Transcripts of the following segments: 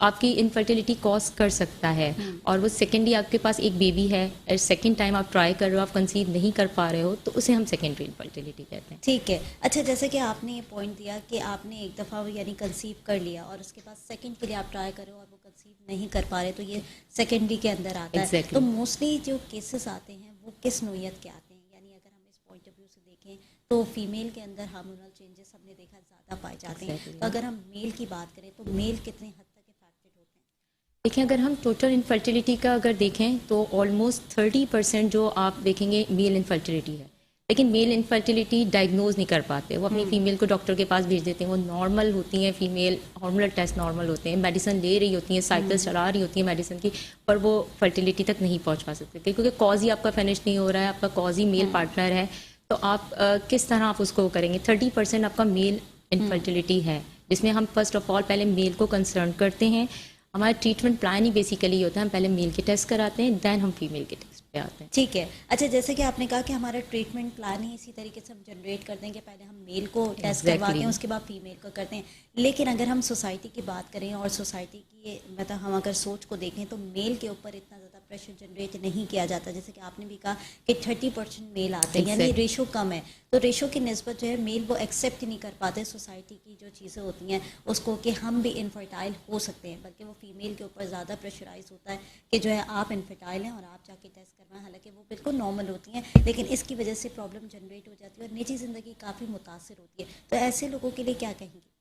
آپ کی infertility cause کر سکتا ہے، اور وہ سیکنڈری آپ کے پاس ایک بیبی ہے، سیکنڈ ٹائم آپ ٹرائی کر رہے ہو، آپ کنسیو نہیں کر پا رہے ہو، تو اسے ہم سیکنڈری انفرٹیلیٹی کہتے ہیں. ٹھیک ہے. اچھا، جیسے کہ آپ نے یہ پوائنٹ دیا کہ آپ نے ایک دفعہ یعنی کنسیو کر لیا اور اس کے بعد سیکنڈ کے لیے آپ ٹرائی کرو اور وہ کنسیو نہیں کر پا رہے، تو یہ سیکنڈری کے اندر آتا ہے. Exactly. تو موسٹلی جو کیسز آتے ہیں وہ کس نوعیت کے آتے ہیں؟ یعنی اگر ہم اس پوائنٹ آف ویو سے دیکھیں تو فیمیل کے اندر ہارمونل چینجز ہم نے دیکھا زیادہ پائے جاتے ہیں. Exactly. تو اگر ہم میل کی بات کریں تو میل کتنے حد تک افیکٹڈ ہوتے ہیں؟ دیکھیں، اگر ہم ٹوٹل انفرٹیلیٹی کا اگر دیکھیں تو آلموسٹ 30% جو آپ دیکھیں گے میل انفرٹیلیٹی ہے، لیکن میل انفرٹیلیٹی ڈائگنوز نہیں کر پاتے. وہ اپنی فیمیل کو ڈاکٹر کے پاس بھیج دیتے ہیں، وہ نارمل ہوتی ہیں فیمیل، ہارمونل ٹیسٹ نارمل ہوتے ہیں، میڈیسن لے رہی ہوتی ہیں، سائیکل چلا رہی ہوتی ہیں میڈیسن کی، پر وہ فرٹیلیٹی تک نہیں پہنچ پا سکتے کیونکہ کاز ہی آپ کا فنش نہیں ہو رہا ہے، آپ کا کاز ہی میل پارٹنر ہے. تو آپ کس طرح آپ اس کو کریں گے؟ 30% آپ کا میل انفرٹیلیٹی ہے، جس میں ہم فرسٹ آف آل پہلے میل کو کنسرن کرتے ہیں. ہمارا ٹریٹمنٹ پلان ہی بیسیکلی ہوتا ہے، ہم پہلے میل کے ٹیسٹ کراتے ہیں، دین ہم فیمیل کے ٹیسٹ پہ آتے ہیں. ٹھیک ہے. اچھا، جیسے کہ آپ نے کہا کہ ہمارا ٹریٹمنٹ پلان ہی اسی طریقے سے ہم جنریٹ کرتے ہیں کہ پہلے ہم میل کو ٹیسٹ کرواتے ہیں، اس کے بعد فیمیل کو کرتے ہیں. لیکن اگر ہم سوسائٹی کی بات کریں اور سوسائٹی کی مطلب ہم اگر سوچ کو دیکھیں تو میل کے اوپر اتنا زیادہ پریشر جنریٹ نہیں کیا جاتا. جیسے کہ آپ نے بھی کہا کہ 30% میل آتے ہیں، یعنی ریشو کم ہے. تو ریشو کی نسبت جو ہے میل وہ ایکسیپٹ نہیں کر پاتے سوسائٹی کی جو چیزیں ہوتی ہیں اس کو کہ ہم بھی انفرٹائل ہو سکتے ہیں، بلکہ وہ فیمیل کے اوپر زیادہ پریشرائز ہوتا ہے کہ جو ہے آپ انفرٹائل ہیں اور آپ جا کے ٹیسٹ کروائیں، حالانکہ وہ بالکل نارمل ہوتی ہیں، لیکن اس کی وجہ سے پرابلم جنریٹ ہو جاتی ہے اور نجی زندگی کافی متاثر ہوتی ہے. تو ایسے لوگوں کے لیے کیا کہیں گے؟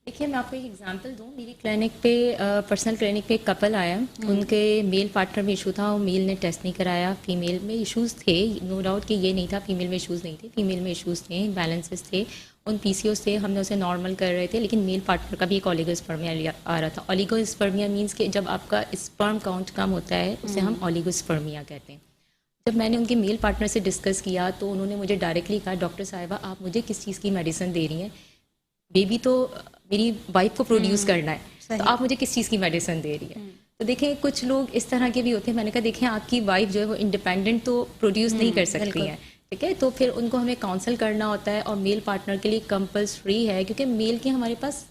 دیکھیے، میں آپ کو ایک ایگزامپل دوں. میری کلینک پہ پرسنل کلینک پہ ایک کپل آیا، ان کے میل پارٹنر میں ایشو تھا، وہ میل نے ٹیسٹ نہیں کرایا. فیمیل میں ایشوز تھے، نو ڈاؤٹ کہ یہ نہیں تھا فیمیل میں ایشوز نہیں تھے، فیمیل میں ایشوز تھے، بیلنسز تھے، ان پی سی اوز تھے، ہم نے اسے نارمل کر رہے تھے، لیکن میل پارٹنر کا بھی ایک اولیگو اسپرمیا آ رہا تھا. اولیگو اسپرمیا مینس کہ جب آپ کا اسپرم کاؤنٹ کم ہوتا ہے اسے ہم اولیگو اسپرمیا کہتے ہیں. جب میں نے ان کے میل پارٹنر سے ڈسکس کیا تو انہوں نے مجھے ڈائریکٹلی کہا، ڈاکٹر صاحبہ آپ مجھے کس چیز کی میڈیسن دے رہی ہیں؟ بیبی تو میری وائف کو پروڈیوس کرنا ہے، تو آپ مجھے کس چیز کی میڈیسن دے رہی ہیں؟ تو دیکھیں، کچھ لوگ اس طرح کے بھی ہوتے ہیں. میں نے کہا دیکھیں، آپ کی وائف جو ہے وہ انڈیپینڈنٹ تو پروڈیوس نہیں کر سکتی ہیں، ٹھیک ہے؟ تو پھر ان کو ہمیں کاؤنسل کرنا ہوتا ہے، اور میل پارٹنر کے لیے کمپلسری ہے، کیونکہ میل کے ہمارے پاس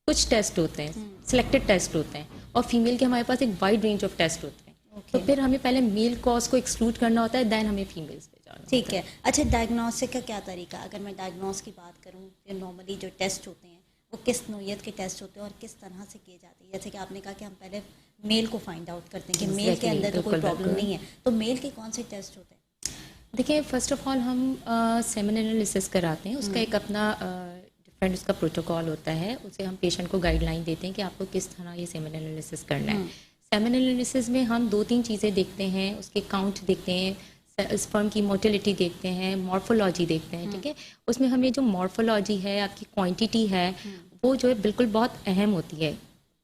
کچھ ٹیسٹ ہوتے ہیں، سلیکٹڈ ٹیسٹ ہوتے ہیں، اور فیمیل کے ہمارے پاس ایک وائڈ رینج آف ٹیسٹ ہوتے ہیں. تو پھر ہمیں پہلے میل کاز کو ایکسکلوڈ کرنا ہوتا ہے، دین ہمیں فیمیلس پہ جانا. ٹھیک ہے. اچھا، ڈائگنوسٹک کا کیا طریقہ؟ اگر میں ڈائگنوس کی بات کروں تو نارملی جو ٹیسٹ ہوتے ہیں وہ کس نوعیت کے ٹیسٹ ہوتے ہیں اور کس طرح سے کیے جاتے ہیں؟ جیسے کہ آپ نے کہا کہ ہم پہلے میل کو فائنڈ آؤٹ کرتے ہیں کہ میل کے اندر تو کوئی پرابلم نہیں ہے، تو میل کے کون سے ٹیسٹ ہوتے ہیں؟ دیکھیں، فرسٹ آف آل ہم سیمن انالیسس کراتے ہیں، اس کا ایک اپنا ڈفرینٹ اس کا پروٹوکال ہوتا ہے، اسے ہم پیشنٹ کو گائیڈ لائن دیتے ہیں کہ آپ کو کس طرح یہ سیمن انالیسس کرنا ہے. سیمن انالیسس میں ہم 2-3 چیزیں دیکھتے ہیں، اس کے کاؤنٹ دیکھتے ہیں، اسپرم کی موٹیلیٹی دیکھتے ہیں، مارفولوجی دیکھتے ہیں، ٹھیک ہے؟ اس میں ہمیں جو مارفولوجی ہے، آپ کی کوانٹٹی ہے، وہ جو ہے بالکل بہت اہم ہوتی ہے.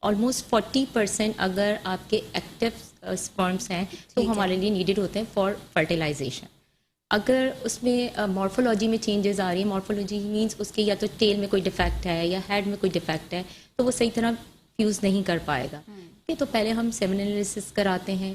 آلموسٹ 40% اگر آپ کے ایکٹیو اسپرمس ہیں تو ہمارے لیے نیڈڈ ہوتے ہیں فار فرٹیلائزیشن. اگر اس میں مارفولوجی میں چینجز آ رہی ہیں، مارفولوجی مینس اس کے یا تو ٹیل میں کوئی ڈیفیکٹ ہے یا ہیڈ میں کوئی ڈیفیکٹ ہے، تو وہ صحیح طرح فیوز نہیں کر پائے گا. تو پہلے ہم سیمن انالیسس کراتے ہیں،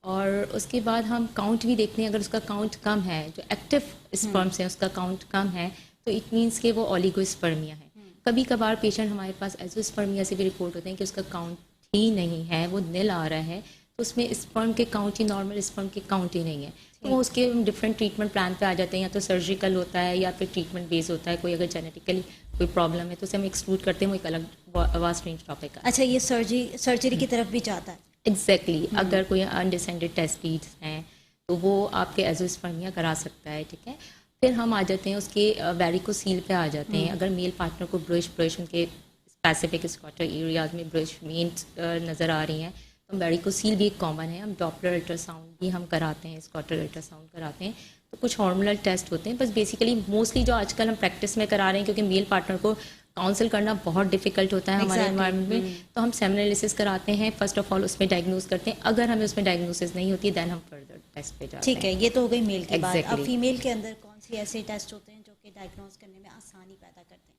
اور اس کے بعد ہم کاؤنٹ بھی دیکھتے ہیں. اگر اس کا کاؤنٹ کم ہے، جو ایکٹیو اسپرمس ہیں اس کا کاؤنٹ کم ہے، تو اٹ مینس کہ وہ اولیگو اسپرمیا ہے. کبھی کبھار پیشنٹ ہمارے پاس ایزو اسپرمیا سے بھی رپورٹ ہوتے ہیں کہ اس کا کاؤنٹ ہی نہیں ہے، وہ نل آ رہا ہے، تو اس میں اسپرم کے کاؤنٹ ہی نارمل اسپرم کے کاؤنٹ ہی نہیں ہے. تو وہ اس کے ڈفرینٹ ٹریٹمنٹ پلان پہ آ جاتے ہیں، یا تو سرجیکل ہوتا ہے یا پھر ٹریٹمنٹ بیس ہوتا ہے. کوئی اگر جینیٹیکلی کوئی پرابلم ہے تو اسے ہم ایکسکلوڈ کرتے ہیں، وہ ایک الگ واسٹ رینج ٹاپک ہے. اچھا، یہ سرجری کی طرف بھی جاتا ہے؟ ایگزیکٹلی. اگر کوئی انڈیسینڈیڈ ٹیسٹیز ہیں تو وہ آپ کے ایزوسپرمیا کرا سکتا ہے، ٹھیک ہے؟ پھر ہم آ جاتے ہیں اس کے ویریکوسیل پہ آ جاتے ہیں. اگر میل پارٹنر کو برش ان کے اسپیسیفک اسکواٹر ایریاز میں برش مینس نظر آ رہی ہیں تو ویریکوسیل بھی ایک کامن ہے. ہم ڈاپلر الٹرا ساؤنڈ بھی ہم کراتے ہیں، اسکواٹر الٹرا ساؤنڈ کراتے ہیں. تو کچھ ہارمونل ٹیسٹ ہوتے ہیں، بس بیسیکلی موسٹلی جو آج کل ہم پریکٹس میں کرا رہے ہیں، کیونکہ میل پارٹنر کو کاؤنسل کرنا بہت ڈیفیکلٹ ہوتا ہے ہمارے انوائرمنٹ میں، تو ہم سیمن انالیسس کراتے ہیں. فرسٹ آف آل اس میں ڈائگنوز کرتے ہیں، اگر ہمیں اس میں ڈائگنوسس نہیں ہوتی دین ہم فردر ٹیسٹ پہ جاتے ہیں. ٹھیک ہے، یہ تو ہو گئی میل کی بات. اب Exactly. فیمیل کے اندر کون سی ایسے ٹیسٹ ہوتے ہیں جو کہ ڈائگنوز کرنے میں آسانی پیدا کرتے ہیں؟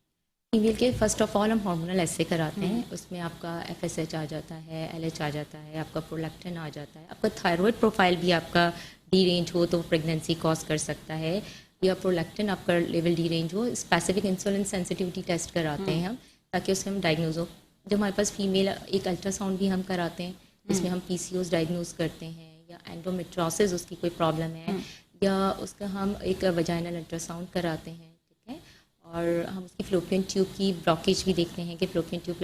فیمیل کے فرسٹ آف آل ہم ہارمونل ایسے کراتے ہیں. اس میں آپ کا FSH آ جاتا ہے، LH آ جاتا ہے، آپ کا پرولیکٹن آ جاتا ہے، آپ کا تھائرائڈ پروفائل بھی آپ کا ڈی رینج ہو تو پریگنینسی کاز کر سکتا ہے، یا پرولیکٹن آپ کا لیول ڈی رینج ہو. اسپیسیفک انسولن سینسٹیوٹی ٹیسٹ کراتے ہیں ہم، تاکہ اس سے ہم ڈائگنوز جب ہمارے پاس فیمیل ایک الٹرا ساؤنڈ بھی ہم کراتے ہیں جس میں ہم پی سی اوز ڈائگنوز کرتے ہیں یا اینڈومیٹروسس اس کی کوئی پرابلم ہے یا اس کا ہم ایک وجائنل الٹرا ساؤنڈ کراتے ہیں، ٹھیک ہے، اور ہم اس کی فلوپین ٹیوب کی بلاکیج بھی دیکھتے ہیں کہ فلوپین ٹیوب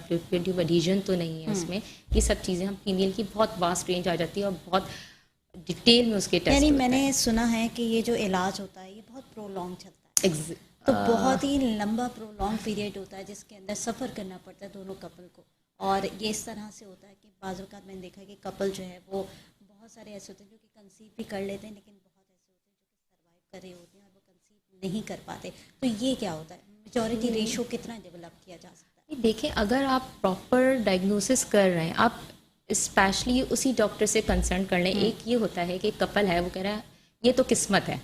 فلوپین ٹیوب ایڈیژن تو نہیں ہے اس میں. یہ سب چیزیں ہم فیمیل کی بہت واسٹ رینج آ جاتی ہے اور بہت ڈیٹیل میں اس کے ٹیسٹ. یعنی میں نے سنا ہے کہ یہ جو علاج ہوتا ہے یہ بہت پرولونگ چلتا ہے، تو بہت ہی لمبا پرولونگ پیریڈ ہوتا ہے جس کے اندر سفر کرنا پڑتا ہے دونوں کپل کو. اور یہ اس طرح سے ہوتا ہے کہ بعض اوقات میں نے دیکھا کہ کپل جو ہے وہ بہت سارے ایسے ہوتے ہیں جو کہ کنسیو بھی کر لیتے ہیں، لیکن بہت ایسے ہوتے ہیں جو کہ سروائیو کر رہے ہوتے ہیں اور وہ کنسیو نہیں کر پاتے. تو یہ کیا ہوتا ہے، میجورٹی ریشو کتنا ڈیولپ کیا جا سکتا ہے؟ دیکھیں، اگر آپ پراپر ڈائگنوسس کر رہے ہیں، آپ اسپیشلی اسی ڈاکٹر سے کنسرن کر لیں. ایک یہ ہوتا ہے کہ کپل ہے وہ کہہ رہا ہے یہ تو قسمت ہے،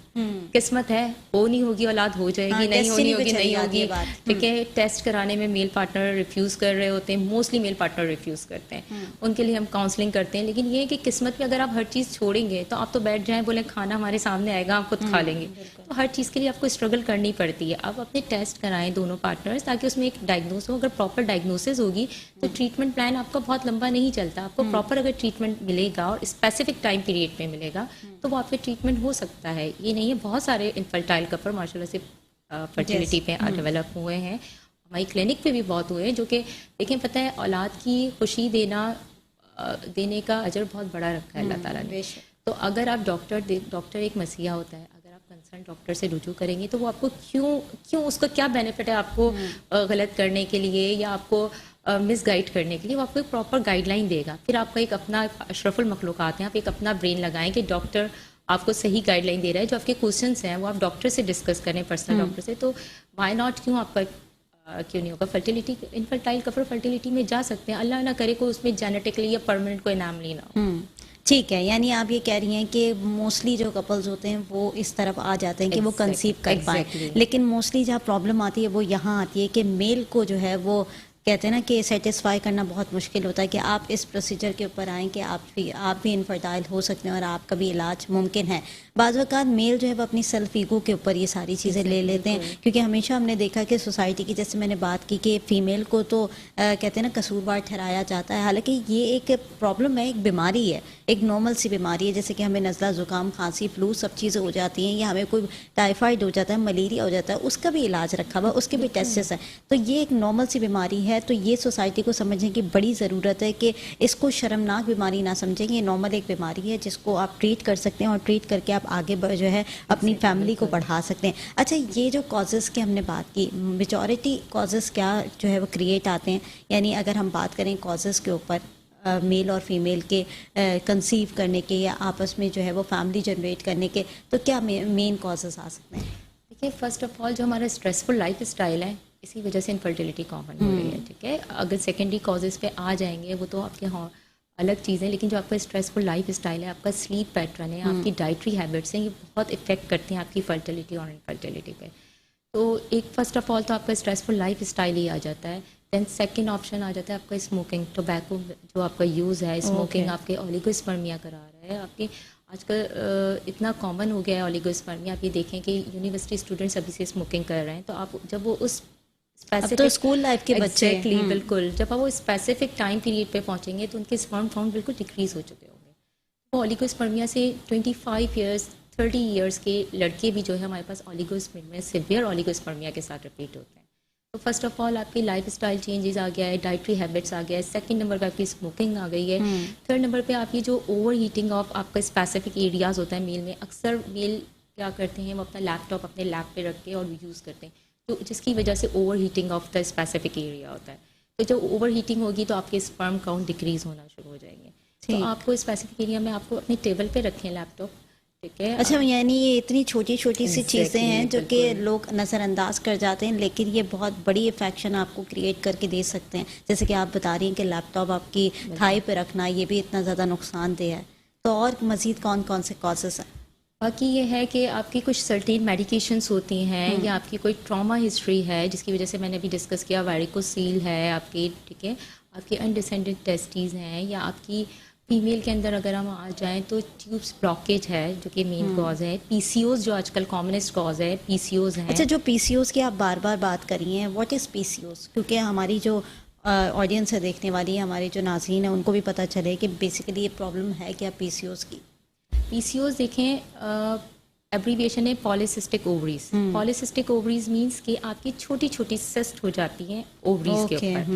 قسمت ہے، ہونی ہوگی اولاد ہو جائے گی، نہیں ہونی ہوگی نہیں ہوگی، ٹھیک ہے. ٹیسٹ کرانے میں میل پارٹنر ریفیوز کر رہے ہوتے ہیں، موسٹلی میل پارٹنر ریفیوز کرتے ہیں، ان کے لیے ہم کاؤنسلنگ کرتے ہیں. لیکن یہ ہے کہ قسمت میں اگر آپ ہر چیز چھوڑیں گے تو آپ تو بیٹھ جائیں بولیں کھانا ہمارے سامنے آئے گا ہم خود کھا لیں گے. تو ہر چیز کے لیے آپ کو اسٹرگل کرنی پڑتی ہے. آپ اپنے ٹیسٹ کرائیں دونوں پارٹنرز تاکہ اس میں ایک ڈائگنوز ہو. اگر پراپر ڈائگنوسز ہوگی تو ٹریٹمنٹ پلان آپ کا بہت لمبا نہیں چلتا. آپ کو پراپر اگر ٹریٹمنٹ ملے گا اور اسپیسیفک ٹائم پیریڈ میں ملے گا تو وہ آپ کے ٹریٹمنٹ ہو سکتا ہے. یہ نہیں ہے، بہت سارے انفرٹائل کپل ماشاء اللہ سے فرٹیلٹی پہ ڈیولپ ہوئے ہیں. ہماری کلینک پہ بھی بہت ہوئے ہیں جو کہ دیکھیں پتہ ہے اولاد کی خوشی دینے کا اجر بہت بڑا رکھا ہے اللہ تعالیٰ نے. تو اگر آپ ڈاکٹر ایک مسیحا ہوتا ہے، اگر آپ کنسرن ڈاکٹر سے رجوع کریں گے تو وہ آپ کو کیوں اس کا کیا بینیفٹ ہے آپ کو غلط کرنے کے لیے یا آپ کو مس گائڈ کرنے کے لیے، وہ آپ کو ایک پراپر گائیڈ لائن دے گا. پھر آپ کا ایک اپنا اشرف المخلوقات ہیں، آپ ایک اپنا برین لگائیں کہ ڈاکٹر آپ کو صحیح گائیڈ لائن دے رہا ہے. جو آپ کے کوشچنس ہیں وہ آپ ڈاکٹر سے ڈسکس کریں، پرسنل ڈاکٹر سے. تو وائی ناٹ، کیوں آپ کا کیوں نہیں ہوگا. فرٹیلٹی انفرٹائل کپل فرٹیلٹی میں جا سکتے ہیں، اللہ نہ کرے کوئی اس میں جینیٹکلی یا پرماننٹ کوئی اناملی نہ ہو. ٹھیک ہے، یعنی آپ یہ کہہ رہی ہیں کہ موسٹلی جو کپلز ہوتے ہیں وہ اس طرف آ جاتے ہیں کہ وہ کنسیو کر پائیں، لیکن موسٹلی جہاں پرابلم آتی ہے وہ یہاں آتی ہے کہ میل کو جو ہے وہ کہتے ہیں نا کہ سیٹسفائی کرنا بہت مشکل ہوتا ہے کہ آپ اس پروسیجر کے اوپر آئیں کہ آپ بھی انفرٹائل ہو سکتے ہیں اور آپ کا بھی علاج ممکن ہے. بعض اوقات میل جو ہے وہ اپنی سیلف ایگو کے اوپر یہ ساری چیزیں لے لیتے ہیں، کیونکہ ہمیشہ ہم نے دیکھا کہ سوسائٹی کی، جیسے میں نے بات کی کہ فیمیل کو تو کہتے ہیں نا قصوروار ٹھہرایا جاتا ہے. حالانکہ یہ ایک پرابلم ہے، ایک بیماری ہے، ایک نارمل سی بیماری ہے. جیسے کہ ہمیں نزلہ، زکام، کھانسی، فلو سب چیزیں ہو جاتی ہیں، یا ہمیں کوئی ٹائیفائڈ ہو جاتا ہے، ملیریا ہو جاتا ہے، اس کا بھی علاج رکھا ہوا، اس کے بھی ٹیسٹس ہیں. تو یہ ایک نارمل سی بیماری ہے. تو یہ سوسائٹی کو سمجھنے کی بڑی ضرورت ہے کہ اس کو شرمناک بیماری نہ سمجھیں. یہ نارمل ایک بیماری ہے جس کو آپ ٹریٹ کر سکتے ہیں اور ٹریٹ کر کے آپ آگے جو ہے اپنی فیملی کو بڑھا سکتے ہیں. اچھا، یہ جو کازز کی ہم نے بات کی، میجورٹی کازز کیا جو ہے وہ کریٹ آتے ہیں؟ یعنی اگر ہم بات کریں کازز کے اوپر میل اور فیمیل کے کنسیو کرنے کے یا آپس میں جو ہے وہ فیملی جنریٹ کرنے کے، تو کیا مین کازز آ سکتے ہیں؟ دیکھیے، فرسٹ آف آل جو ہمارا اسٹریسفل لائف اسٹائل ہے اسی وجہ سے انفرٹیلٹی کامن ہو رہی ہے. ٹھیک ہے، اگر سیکنڈری کازز پہ آ جائیں گے وہ تو آپ کے الگ چیزیں، لیکن جو آپ کا اسٹریسفل لائف اسٹائل ہے، آپ کا سلیپ پیٹرن ہے، آپ کی ڈائٹری ہیبٹس ہیں، یہ بہت افیکٹ کرتے ہیں آپ کی فرٹیلٹی اور انفرٹیلٹی پہ. تو ایک فرسٹ آف آل تو آپ کا اسٹریسفل لائف اسٹائل ہی آ جاتا ہے. دین سیکنڈ آپشن آ جاتا ہے آپ کا اسموکنگ، ٹوبیکو جو آپ کا یوز ہے، اسموکنگ آپ کے اولیگوسپرمیا کرا رہا ہے. آپ کی آج کل اتنا کامن ہو گیا ہے اولیگوسپرمیا. آپ یہ دیکھیں کہ یونیورسٹی اسٹوڈنٹس ابھی سے اسموکنگ کر رہے ہیں. تو آپ جب وہ اس تو اسکول لائف کے بچے، بالکل جب آپ وہ اسپیسیفک ٹائم پیریڈ پہ پہنچیں گے تو ان کے اسپرم کاؤنٹ بالکل ڈکریز ہو چکے ہوں گے. وہ اولیگوسپرمیا سے 25 ایئرس 30 ایئرس کے لڑکے بھی جو ہے ہمارے پاس اولیگوسپرمیا، سیویئر اولیگوسپرمیا کے ساتھ ریپیٹ ہوتے ہیں. تو فرسٹ آف آل آپ کی لائف اسٹائل چینجز آ گیا ہے، ڈائٹری ہیبٹس آ گیا ہے. سیکنڈ نمبر پہ آپ کی اسموکنگ آ گئی ہے. تھرڈ نمبر پہ آپ کی جو اوور ہیٹنگ آف آپ کا اسپیسیفک ایریاز ہوتا ہے میل میں. اکثر میل کیا کرتے ہیں، وہ اپنا لیپ ٹاپ اپنے لیپ پہ رکھ کے اور یوز کرتے ہیں، تو جس کی وجہ سے overheating of the specific area ہوتا ہے. تو جب اوور ہیٹنگ ہوگی تو آپ کے اسپرم کاؤنٹ ڈکریز ہونا شروع ہو جائیں گے. تو آپ کو اسپیسیفک ایریا میں آپ کو اپنی ٹیبل پہ رکھیں لیپ ٹاپ. ٹھیک ہے. اچھا، یعنی یہ اتنی چھوٹی چھوٹی سی چیزیں ہیں جو کہ لوگ نظر انداز کر جاتے ہیں، لیکن یہ بہت بڑی افیکشن آپ کو کریٹ کر کے دے سکتے ہیں. جیسے کہ آپ بتا رہی ہیں کہ لیپ ٹاپ آپ کی تھائی پہ رکھنا، یہ بھی اتنا زیادہ نقصان دہ ہے. تو اور مزید کون کون سے کازز ہیں؟ باقی یہ ہے کہ آپ کی کچھ سرٹین میڈیکیشنس ہوتی ہیں یا آپ کی کوئی ٹراما ہسٹری ہے جس کی وجہ سے میں نے ابھی ڈسکس کیا، ویریکوسیل ہے آپ کی، ٹھیک ہے، آپ کی انڈیسینڈنٹ ٹیسٹیز ہیں، یا آپ کی فیمیل کے اندر اگر ہم آ جائیں تو ٹیوبس بلاکیج ہے جو کہ مین کاز ہے. پی سی اوز جو آج کل کامنسٹ کاز ہے, پی سی اوز ہیں. اچھا, جو پی سی اوز کی آپ بار بار بات کر رہی ہیں, what is P C Os? کیونکہ ہماری جو آڈینس ہے دیکھنے والی ہے, ہمارے جو ناظرین ہیں, ان کو بھی پتہ چلے کہ بیسیکلی یہ پرابلم ہے کیا پی سی اوز کی. پی سی اوز دیکھیں ایبریویشن ہے پالیسسٹک اووریز. پالیسسٹک اووریز مینس کہ آپ کی چھوٹی چھوٹی سسٹ ہو جاتی ہیں اووریز کے اوپر,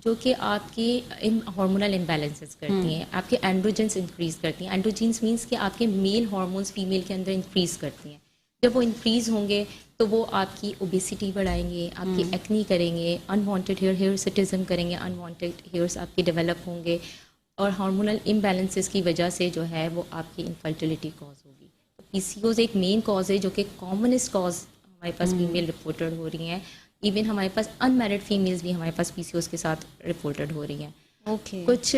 جو کہ آپ کے ہارمونل امبیلنسز کرتی ہیں, آپ کے اینڈروجنس انکریز کرتی ہیں. اینڈروجنس مینس کہ آپ کے میل ہارمونس فیمیل کے اندر انکریز کرتی ہیں. جب وہ انکریز ہوں گے تو وہ آپ کی اوبیسٹی بڑھائیں گے, آپ کی ایکنی کریں گے, انوانٹیڈ ہیئر سٹیزم کریں گے, انوانٹیڈ ہیئرس آپ کے ڈیولپ ہوں گے, اور ہارمونل امبیلنسز کی وجہ سے جو ہے وہ آپ کی انفرٹیلیٹی کاز ہوگی. تو پی سی اوز ایک مین کاز ہے جو کہ کامنسٹ کاز ہمارے پاس فیمیل رپورٹڈ ہو رہی ہیں. ایون ہمارے پاس ان میرڈ فیمیلز بھی ہمارے پاس پی سی اوز کے ساتھ رپورٹڈ ہو رہی ہیں. کچھ